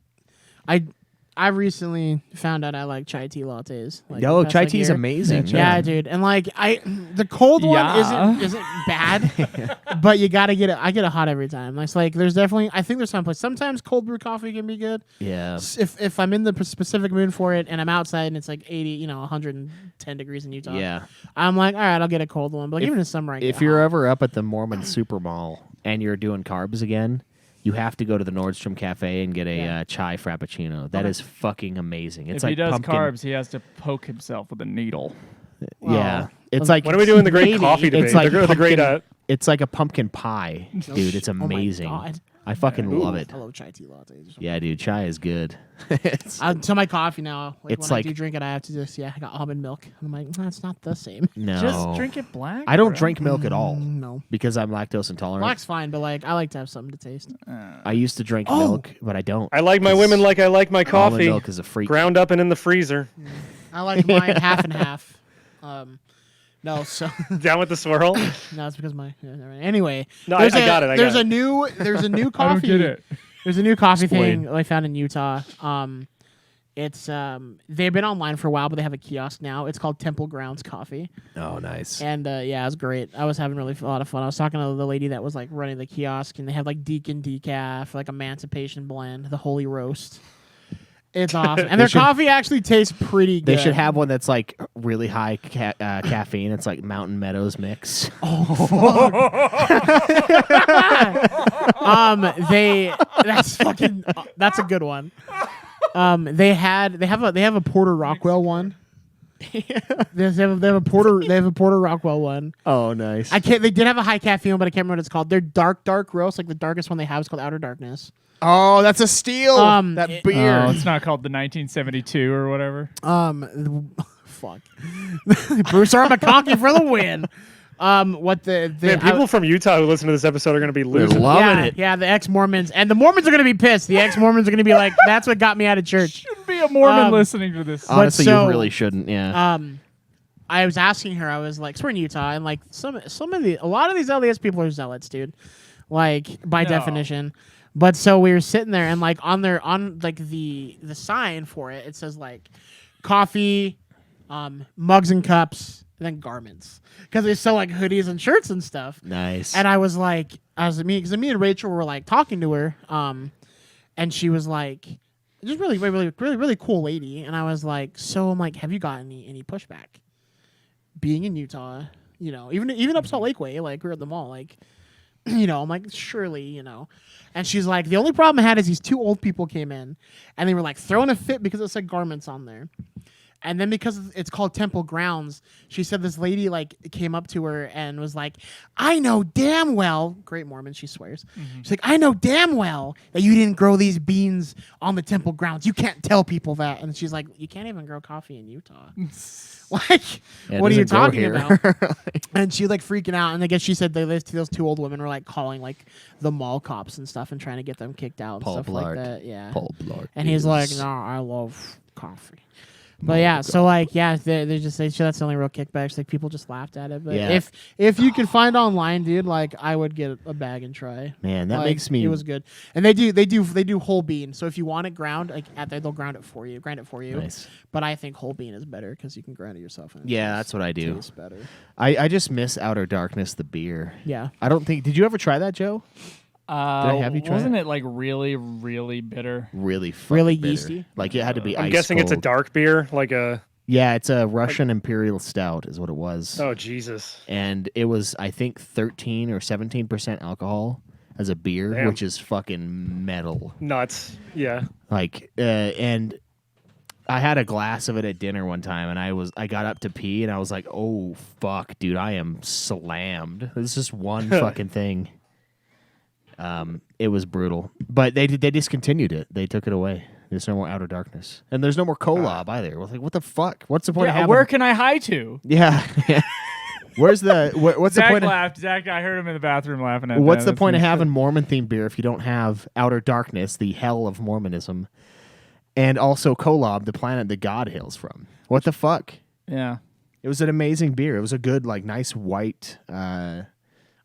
I recently found out I like chai tea lattes. Like, Yo, the past, chai like, tea is year. amazing. Yeah, dude, and like the cold one Yeah. isn't bad, but you gotta get it. I get it hot every time. It's like there's definitely. I think there's some place. Sometimes cold brew coffee can be good. Yeah. If I'm in the specific mood for it and I'm outside and it's like 80, 110 degrees in Utah. Yeah. I'm like, all right, I'll get a cold one. But like, even in summer, I get If you're hot. ever up at the Mormon Super Mall and you're doing carbs again, you have to go to the Nordstrom Cafe and get a chai frappuccino. That is fucking amazing. It's If like he does pumpkin. carbs, he has to poke himself with a needle. Yeah. It's Well, like When are we doing the great Maybe. coffee debate? It's like the great. pumpkin- it's like a pumpkin pie, dude. It's Oh my amazing. God. I fucking love it. I love chai tea lattes. Yeah, dude, chai is good. It's- To my coffee now, like It's when like- I do drink it, I have to just I got almond milk. And I'm like, no, it's not the same. no, Just drink it black. I don't bro. drink milk at all No, because I'm lactose intolerant. black's fine, but like I like to have something to taste. I used to drink Oh. milk, but I don't. I like my women like I like my Almond coffee, milk is a freak. ground up and in the freezer. I like mine half and half. No, so Down with the swirl. no, it's because my anyway. No, there's I got it. I there's got a new there's a new I don't coffee. get it. There's a new coffee Explain. thing I found in Utah. It's they've been online for a while, but they have a kiosk now. It's called Temple Grounds Coffee. Oh, nice. And yeah, it was great. I was having really a lot of fun. I was talking to the lady that was like running the kiosk, and they have like Deacon Decaf, like Emancipation Blend, the Holy Roast. It's awesome, and their should- coffee actually tastes pretty good. They should have one that's like really high caffeine. It's like Mountain Meadows mix. That's a good one. They have a Porter Rockwell one. They have a Porter Rockwell one. Oh, nice. They did have a high caffeine one, but I can't remember what it's called. Their dark roast, like the darkest one they have, is called Outer Darkness. Oh, that's a steal. That it- beer. Oh, it's not called the 1972 or whatever. Fuck. Bruce R. McConkie for the win. What the Man, people from Utah who listen to this episode are going to be They're losing. loving yeah, it. yeah, the ex-Mormons. And the Mormons are going to be pissed. The ex-Mormons are going to be like, that's what got me out of church. Should be a Mormon Um, listening to this. Honestly, so- you really shouldn't. Yeah. I was asking her, I was like, so we're in Utah, and like a lot of these LDS people are zealots, dude. Like by No. definition. But so we were sitting there, and like on the sign for it, it says like coffee, mugs and cups, and then garments because they sell like hoodies and shirts and stuff. Nice. And I was like, me and Rachel were like talking to her, and she was like, just really cool lady. And I was like, so I'm like, have you got any pushback? Being in Utah, even up Salt Lake way, like we're at the mall, like, I'm like, surely, And she's like, the only problem I had is these two old people came in, and they were like throwing a fit because it said garments on there. And then because it's called Temple Grounds, she said this lady like came up to her and was like, I know damn well, great Mormon, she swears. She's like, I know damn well that you didn't grow these beans on the Temple Grounds. You can't tell people that. And she's like, you can't even grow coffee in Utah. Like, what are you talking about? And she like freaking out. And I guess she said those two old women were like calling like the mall cops and stuff and trying to get them kicked out and Paul stuff Blart. like that. Yeah. Paul Blart. And he's like, no, I love coffee. But yeah, so like, yeah, they just say that's the only real kickbacks. Like people just laughed at it. But Yeah. if you could find online, dude, like I would get a bag and try. Man, that Like, makes me. It was good, and they do whole bean. So if you want it ground, like they'll grind it for you. Nice. But I think whole bean is better because you can grind it yourself. And it Yeah, tastes- that's what I do. Tastes better. I just miss Outer Darkness, the beer. Yeah. I don't think. Did you ever try that, Joe? I have you try Wasn't it? it like really, really bitter? Really, fucking Really bitter. yeasty? Like it had to be. I'm ice guessing it's a cold. dark beer, like a. Yeah, it's a Russian Imperial Stout, is what it was. Oh Jesus! And it was, I think, 13 or 17% alcohol as a beer, Damn. which is fucking metal. Nuts. Yeah. Like, and I had a glass of it at dinner one time, and I got up to pee, and I was like, oh fuck, dude, I am slammed. This is just one fucking thing. It was brutal, but they discontinued it. They took it away. There's no more Outer Darkness, and there's no more Kolob either. I was like, what the fuck? What's the point of Yeah, having? where can I hide to? Yeah. Where's the what's the Zach point? laughed. Zach, I heard him in the bathroom laughing at What's that. the point of That's having Mormon themed beer if you don't have Outer Darkness, the hell of Mormonism, and also Kolob, the planet that God hails from? What the fuck? Yeah. It was an amazing beer. It was a good, like, nice white. I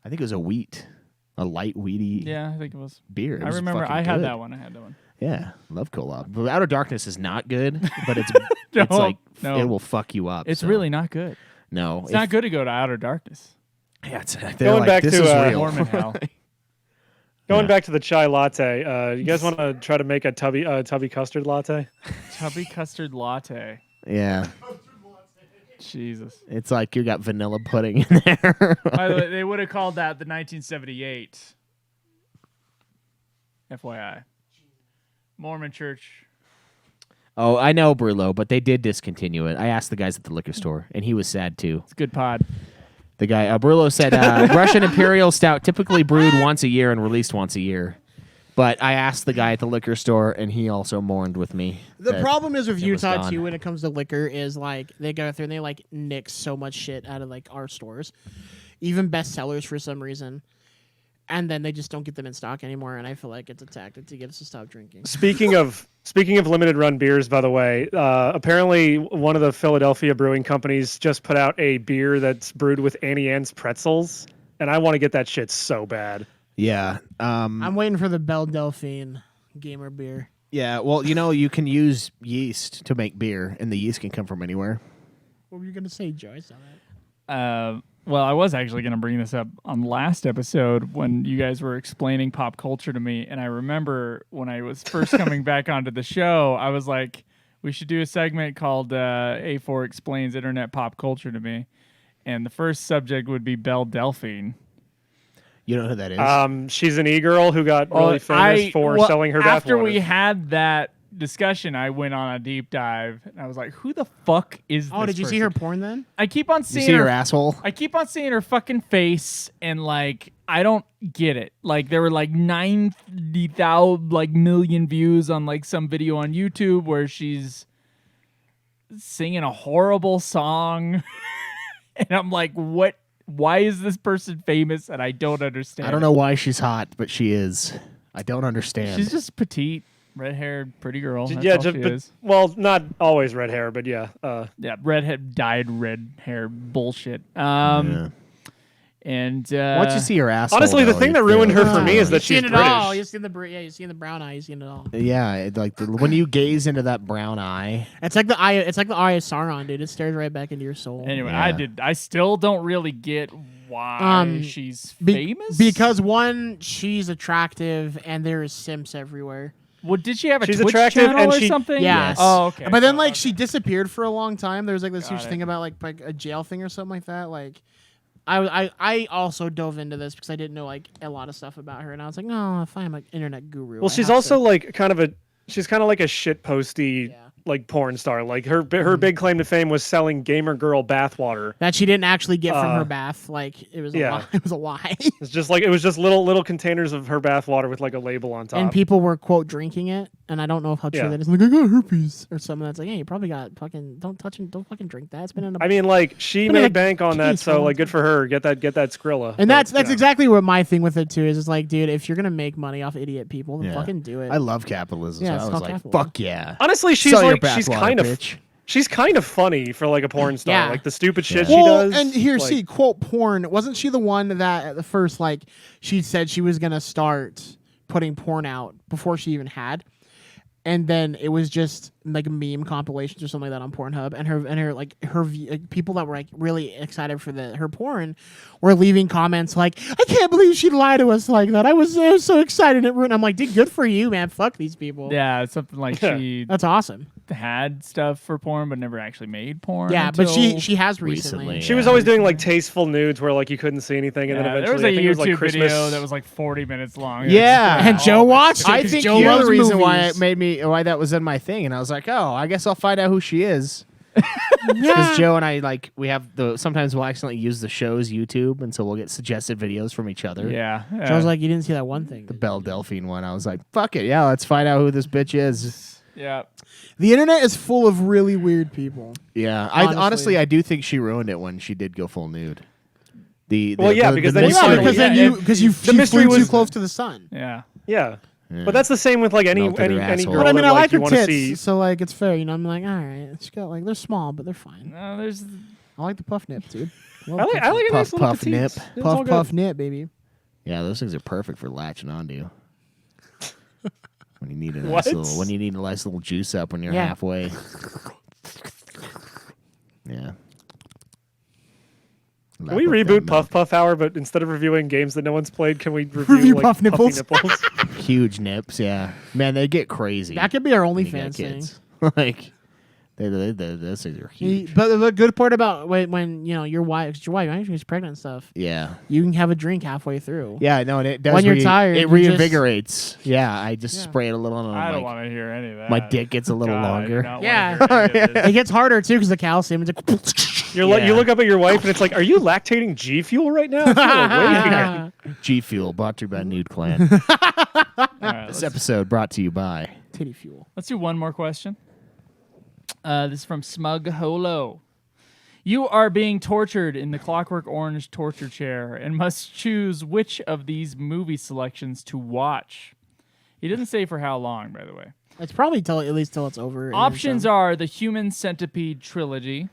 think it was a light wheaty Yeah, I think it was. beer. It I was remember fucking I had good. that one. Yeah, love Kolob. But Outer Darkness is not good, but it's No, it's like no. it will fuck you up. It's so. really not good. No, It's not good to go to outer darkness. Yeah, they're Going like, back this to, is real. Mormon hell. Going Yeah. back to the chai latte. You guys want to try to make a tubby custard latte? Tubby Custard latte. Yeah, Jesus. it's like you got vanilla pudding in there. By the way, they would have called that the 1978. FYI. Mormon Church. Oh, I know, Brullo, but they did discontinue it. I asked the guys at the liquor store, and he was sad too. It's a good pod. The guy, Brullo said, Russian Imperial Stout typically brewed once a year and released once a year. But I asked the guy at the liquor store, and he also mourned with me. The that problem is with it was Utah gone. too when it comes to liquor is like they go through and they like nix so much shit out of like our stores, even bestsellers for some reason, and then they just don't get them in stock anymore. And I feel like it's a tactic to get us to stop drinking. Speaking of limited run beers, by the way, apparently one of the Philadelphia brewing companies just put out a beer that's brewed with Annie Ann's pretzels, and I want to get that shit so bad. Yeah. I'm waiting for the Belle Delphine gamer beer. Yeah, well, you can use yeast to make beer, and the yeast can come from anywhere. What were you gonna say, Joyce? On that? Well, I was actually going to bring this up on last episode when you guys were explaining pop culture to me. And I remember when I was first coming back onto the show, I was like, we should do a segment called A4 Explains Internet Pop Culture to me. And the first subject would be Belle Delphine. You know who that is? She's an e-girl who got really famous for selling her bathwater. After we had that discussion, I went on a deep dive. And I was like, who the fuck is Oh, this did you see her person? porn then? I keep on You seeing see her her asshole? I keep on seeing her fucking face, and like I don't get it. Like there were like 90,000 like million views on like some video on YouTube where she's singing a horrible song, and I'm like, what? Why is this person famous? And I don't understand. I don't know why she's hot, but she is. I don't understand. She's just petite, red-haired, pretty girl. That's yeah, all she but, is. well, not always red hair, but yeah. Yeah, redhead, dyed red hair bullshit. Yeah. And Once you see her asshole, Honestly, the though, thing you that ruined feel her for me is that You've she's seen it British. all. You've seen you've seen the brown eye. You've seen it all. when you gaze into that brown eye. It's like the eye. It's like the eye of Sauron, dude. It stares right back into your soul. anyway, Yeah. I still don't really get why she's famous. Because one, she's attractive, and there is simps everywhere. well, did she have a She's Twitch attractive channel and or she- something? Yeah. Yes. Oh, okay. But then, So, like, okay. she disappeared for a long time. There was like this Got huge it. thing about like a jail thing or something like that. Like, I also dove into this because I didn't know like a lot of stuff about her, and I was like, no, if I'm an internet guru. Well, I she's have also to. like she's kind of like a shit posty like porn star. Like her big claim to fame was selling gamer girl bathwater. that she didn't actually get from her bath. Like it was a yeah. lie. It was a lie. It's just like it was just little containers of her bathwater with like a label on top. And people were quote drinking it, and I don't know how true Yeah. that is. Like I got herpes or something. That's like, hey, you probably got fucking don't fucking drink that. It's been in a I mean, like she Put it made in a bank on that, case for a so long like good for her. Get that Skrilla. And But, that's you know. exactly what my thing with it too is. It's like, dude, if you're gonna make money off idiot people, then Yeah. fucking do it. I love capitalism. Yeah, so it's I was called like, capitalism. fuck yeah. Honestly, she's Sell your like she's bathwater, kind of bitch. she's kind of funny for like a porn star. Yeah. Like the stupid shit Yeah. she well, does. and here, like, see, quote porn. Wasn't she the one that at the first, like, she said she was gonna start putting porn out before she even had, and then it was just like meme compilations or something like that on Pornhub, and her people that were like really excited for her porn were leaving comments like, I can't believe she'd lie to us like that. I was so excited it ruined. I'm like, dude, good for you, man. Fuck these people. yeah, it's something like she That's awesome. had stuff for porn, but never actually made porn. Yeah, but until- she has recently. she was always doing like tasteful nudes where like you couldn't see anything, and then Yeah, eventually there was a I think it was like YouTube Christmas. video that was like 40 minutes long. Yeah. And Joe watched it. I 'cause think Joe you're loves the reason why movies. it made me why that was in my thing, and I was like, oh, I guess I'll find out who she is. Yeah. Because Joe and I we have sometimes we'll accidentally use the show's YouTube, and so we'll get suggested videos from each other. Yeah. Joe's like, you didn't see that one thing. The Belle Delphine one. I was like, fuck it, yeah, let's find out who this bitch is. yeah. The internet is full of really weird people. Yeah, Honestly. I do think she ruined it when she did go full nude. Well, yeah, because then you mystery- finally- because then yeah, you the mystery flew too was- close to the sun. Yeah. Yeah. But that's the same with like any Melted her any asshole. girl But I mean, that I like like you her want to tits, see. so like it's fair. You know, I'm like, all right, it's got like they're small, but they're fine. No, there's I like the puff nip, dude. I like a nice Puff, little puff, petite. nip. It's all Puff good. puff nip, baby. Yeah, those things are perfect for latching onto you. When you need a What? nice little juice up when you're Yeah. halfway. Yeah. Can we reboot Puff Puff Hour, but instead of reviewing games that no one's played, can we Review like Puff puffy nipples? nipples? Huge nips, yeah. Man, they get crazy. That could be our when you got OnlyFans thing. kids. Like, those things are huge. But the good part about when you know your wife actually is pregnant and stuff, Yeah. you can have a drink halfway through. Yeah, no, and it does. When you're tired, it you just- reinvigorates. Yeah, I just spray it a little, and I I'm don't like, want to hear any of that. my dick gets a little God, I do longer. not wanna Yeah. hear any of this. It gets harder too because the calcium. It's like, You Yeah. look up at your wife and it's like, are you lactating G Fuel right now? I feel awake here. G Fuel brought to you by Nude Clan. All right, This episode brought to you by. titty fuel. let's do one more question. This is from Smug Holo. You are being tortured in the Clockwork Orange torture chair and must choose which of these movie selections to watch. He didn't say for how long, by the way. It's probably at least till it's over. Options are the Human Centipede trilogy,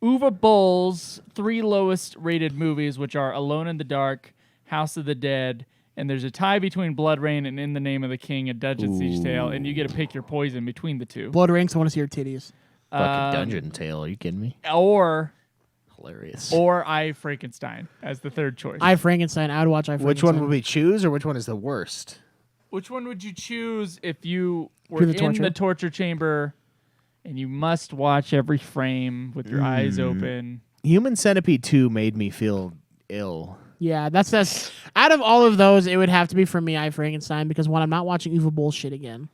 Uwe Boll's 3 lowest rated movies, which are Alone in the Dark, House of the Dead, and there's a tie between Blood Rain and In the Name of the King, A Dungeon Siege Tale, and you get to pick your poison between the two. Blood Rings. I want to see your titties. Fucking Dungeon Tale. Are you kidding me? Or Hilarious. I Frankenstein as the third choice. I Frankenstein. I would watch I Frankenstein. Which one would we choose, or which one is the worst? Which one would you choose if you were Do the in torture? the torture chamber and you must watch every frame with your eyes open? Human Centipede 2 made me feel ill. Yeah, that's out of all of those, it would have to be for me, I Frankenstein, because one, I'm not watching Uwe Boll shit again.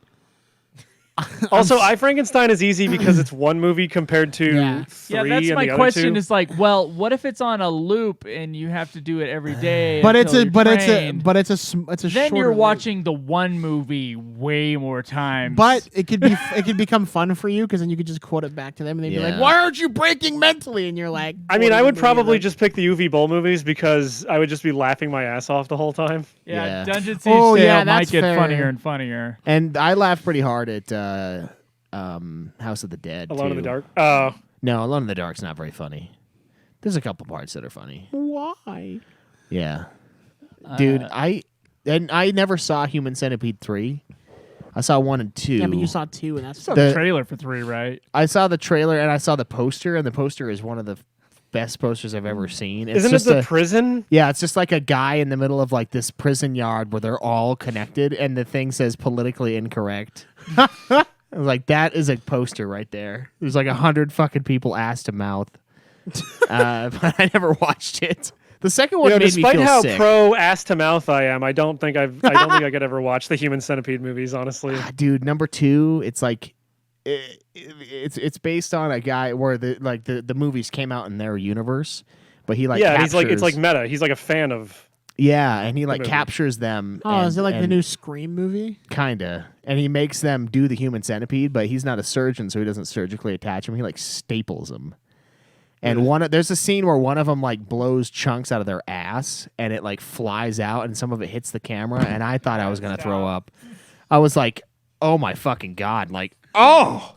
Also, I Frankenstein is easy because it's one movie compared to Yeah. three. Yeah, that's and my the other question. two. Is like, well, what if it's on a loop and you have to do it every day? But it's until a you're but it's a trained? but it's a Then shorter you're loop. watching the one movie way more times. But it could be it could become fun for you because then you could just quote it back to them and they'd be like, Yeah. "Why aren't you breaking mentally?" And you're like, I mean, I would quoting the movie, probably like, just pick the UV Bowl movies because I would just be laughing my ass off the whole time. yeah, Yeah. Dungeon Siege Oh, Tale yeah, might that's get fair. funnier and funnier. And I laughed pretty hard at House of the Dead. Alone in too. the Dark. Oh, No, Alone in the Dark's not very funny. There's a couple parts that are funny. Why? Yeah, dude, I never saw Human Centipede 3. I saw 1 and 2. Yeah, but you saw 2, and that's The trailer for 3, right? I saw the trailer and I saw the poster, and the poster is one of the best posters I've ever seen. It's Isn't it just the prison? Yeah, it's just like a guy in the middle of like this prison yard where they're all connected, and the thing says politically incorrect. I was like, that is a poster right there. There's like 100 fucking people ass to mouth. But I never watched it. The second one made me despite feel how sick. pro ass to mouth I am, I don't think I could ever watch the Human Centipede movies. Honestly, Dude, number 2, it's like it's based on a guy where the movies came out in their universe, but he like he's like captures- it's like meta. He's like a fan of. yeah, and he like movie. captures them. Oh, is it like the and- new Scream movie? Kinda, and he makes them do the Human Centipede, but he's not a surgeon, so he doesn't surgically attach him. He like staples them. And there's a scene where one of them like blows chunks out of their ass, and it like flies out, and some of it hits the camera, and I thought I was gonna throw up. I was like, "Oh my fucking god!" Like, oh,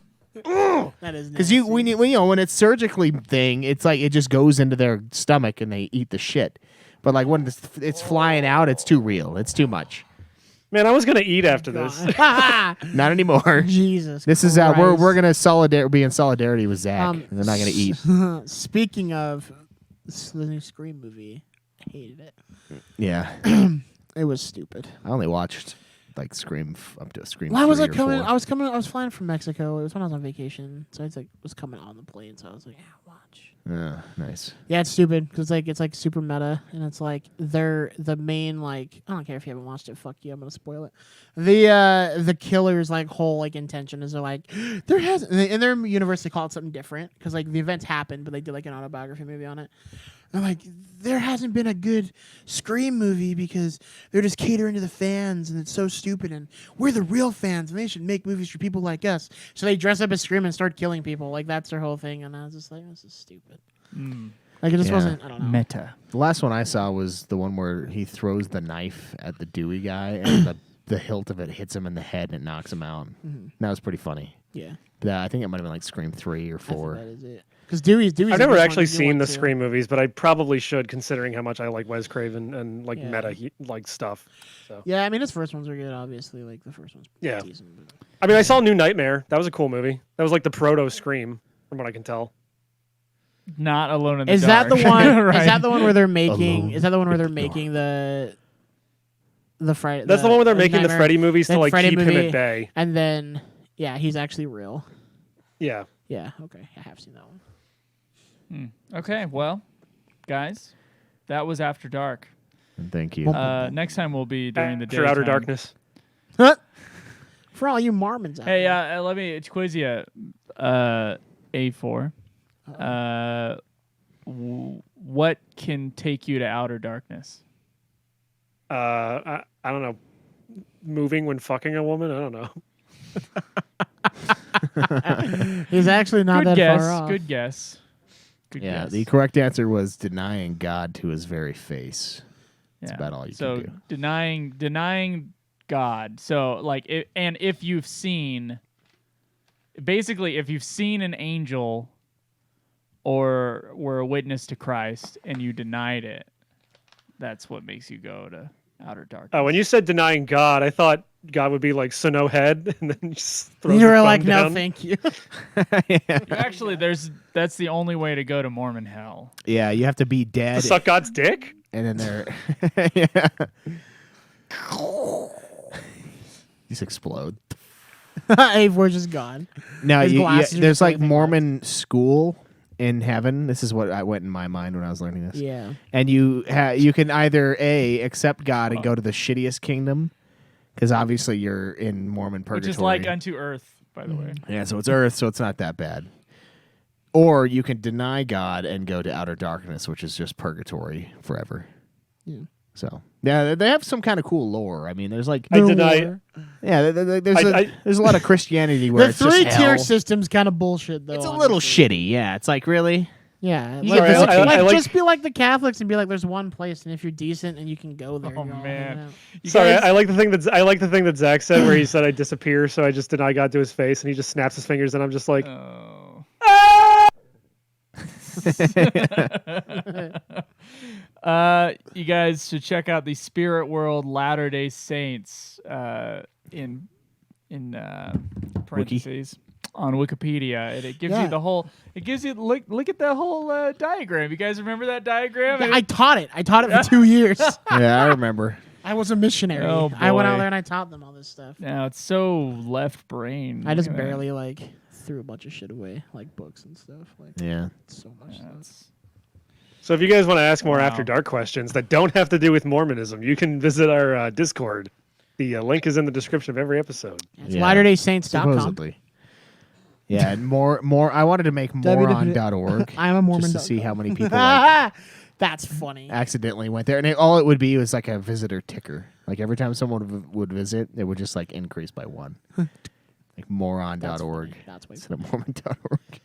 That is because when it's surgically thing, it's like it just goes into their stomach and they eat the shit. But like when it's flying out, it's too real. It's too much. Man, I was gonna eat after this. Not anymore. Jesus. This is Christ. we're gonna be in solidarity with Zach. And they're not gonna eat. Speaking of the new Scream movie, I hated it. Yeah, It was stupid. I only watched like Scream up to Scream. Why was 3 I or coming? 4. I was flying from Mexico. It was when I was on vacation, so I was coming on the plane. So I was like, yeah, watch. Nice. Yeah, it's stupid because it's like super meta, and it's like they're the main like I don't care if you haven't watched it. Fuck you, I'm gonna spoil it. The killer's like whole like intention is they're like there has in their universe they call it something different because like the events happened, but they did like an autobiography movie on it. And like there hasn't been a good Scream movie because they're just catering to the fans, and it's so stupid. And we're the real fans, and they should make movies for people like us. So they dress up as Scream and start killing people. Like that's their whole thing. And I was just like, this is stupid. Like it just Yeah. wasn't. I don't know. Meta. The last one I saw was the one where he throws the knife at the Dewey guy, and the hilt of it hits him in the head and it knocks him out. That was pretty funny. Yeah. I think it might have been like Scream 3 or 4. That is it. Because Dewey's. I've a never good actually one, seen the too. Scream movies, but I probably should, considering how much I like Wes Craven and like Yeah. meta like stuff. So Yeah, I mean his first ones were good. Obviously, like the first one's Yeah. decent. But... I mean, I saw New Nightmare. That was a cool movie. That was like the proto Scream, from what I can tell. Not Alone in the Is that Dark. the one? Right. Is that the one where they're making? Alone Is that the one where they're in the making the Friday? That's the one where they're making the Nightmare, Freddy movies to then like Freddy keep him movie, at bay. and then he's actually real. Yeah. Yeah, okay, I have seen that one. Okay, well, guys, that was After Dark. Thank you. Next time we'll be doing the For Outer daytime. Darkness. For all you Mormons out Hey, there. let me quiz you. A4. What can take you to outer darkness? I don't know. Moving when fucking a woman? I don't know. He's actually not Good that guess. far off. Good guess. Good Yeah, guess. the correct answer was denying God to his very face. That's Yeah. about all you so can do. denying God. So like, if you've seen, basically, if you've seen an angel or were a witness to Christ and you denied it, that's what makes you go to outer darkness. Oh, when you said denying God, I thought God would be like, so no head, and then just throw You were like, no, thank you. Actually, that's the only way to go to Mormon hell. Yeah, you have to be dead, To suck God's dick? and then they're yeah. Just explode. Avor's just gone. No, His glasses are there's just like everything Mormon school in heaven. This is what I went in my mind when I was learning this. Yeah. And you can either accept God and go to the shittiest kingdom, because obviously you're in Mormon purgatory. Which is like unto earth, by the way. Yeah, so it's earth, so it's not that bad. Or you can deny God and go to outer darkness, which is just purgatory forever. Yeah. So yeah, they have some kind of cool lore. I mean, there's like I deny. yeah, there's a lot of Christianity where The it's just three-tier hell. system's kind of bullshit, though. It's a little honestly. shitty. Yeah, it's like really. Yeah, You like, get like, I like- just be like the Catholics and be like, "There's one place, and if you're decent and you can go there." Oh, you're all man. hanging out." You Sorry, guys- I like the thing that Zach said where he said I disappear, so I just deny God to his face, and he just snaps his fingers, and I'm just like, Oh. You guys should check out the Spirit World Latter-day Saints in parentheses on Wikipedia, and it gives you the whole. It gives you look at the whole diagram. You guys remember that diagram? Yeah, I taught it. I taught it for 2 years. Yeah, I remember. I was a missionary. Oh, I went out boy. there and I taught them all this stuff. Now it's so left brain. I just Look at that. barely like threw a bunch of shit away, like books and stuff. Like Yeah. so much stuff. That's- So if you guys want to ask more Wow. After Dark questions that don't have to do with Mormonism, you can visit our Discord. The link is in the description of every episode. It's Yeah. LatterDaySaints.com. Supposedly. Yeah, and more. I wanted to make moron.org. I'm a Mormon. just to see how many people like, That's funny. accidentally went there, and all it would be was like a visitor ticker. Like every time someone would visit, it would just like increase by 1. Like moron.org That's way instead of mormon.org.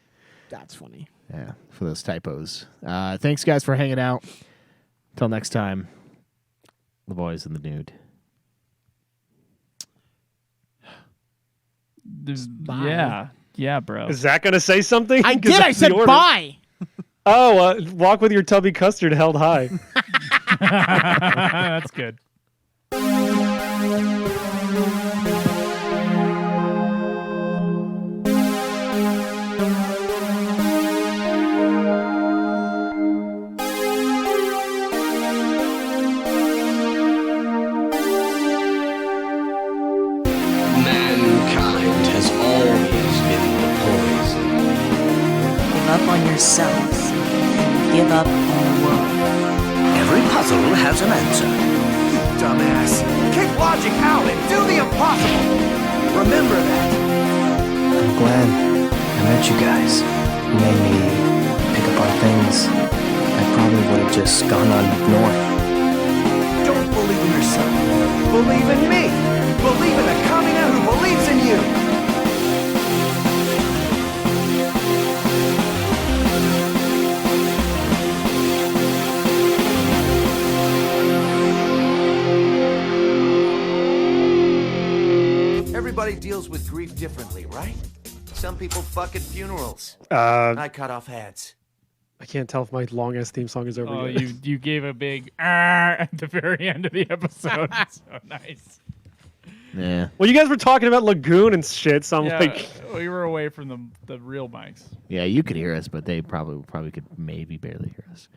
That's funny. Yeah, for those typos. Thanks, guys, for hanging out. Till next time, the boys and the nude. Yeah, yeah, bro. Is Zach going to say something? I 'Cause did. I that's the said order. bye. Oh, walk with your Tubby Custard held high. That's good. Mankind has always been the poison. Give up on yourself. Give up on the world. Every puzzle has an answer. Dumbass. Kick logic out and do the impossible. Remember that. I'm glad I met you guys. You made me pick up on things I probably would have just gone on ignoring. Don't believe in yourself. Believe in me. Believe in a Kamina who believes in you. Everybody deals with grief differently, right? Some people fuck at funerals. I cut off heads. I can't tell if my long-ass theme song is over Oh, yet. you gave a big at the very end of the episode. So nice. Yeah. Well, you guys were talking about Lagoon and shit, so I'm Yeah, like... we were away from the real mics. Yeah, you could hear us, but they probably could maybe barely hear us.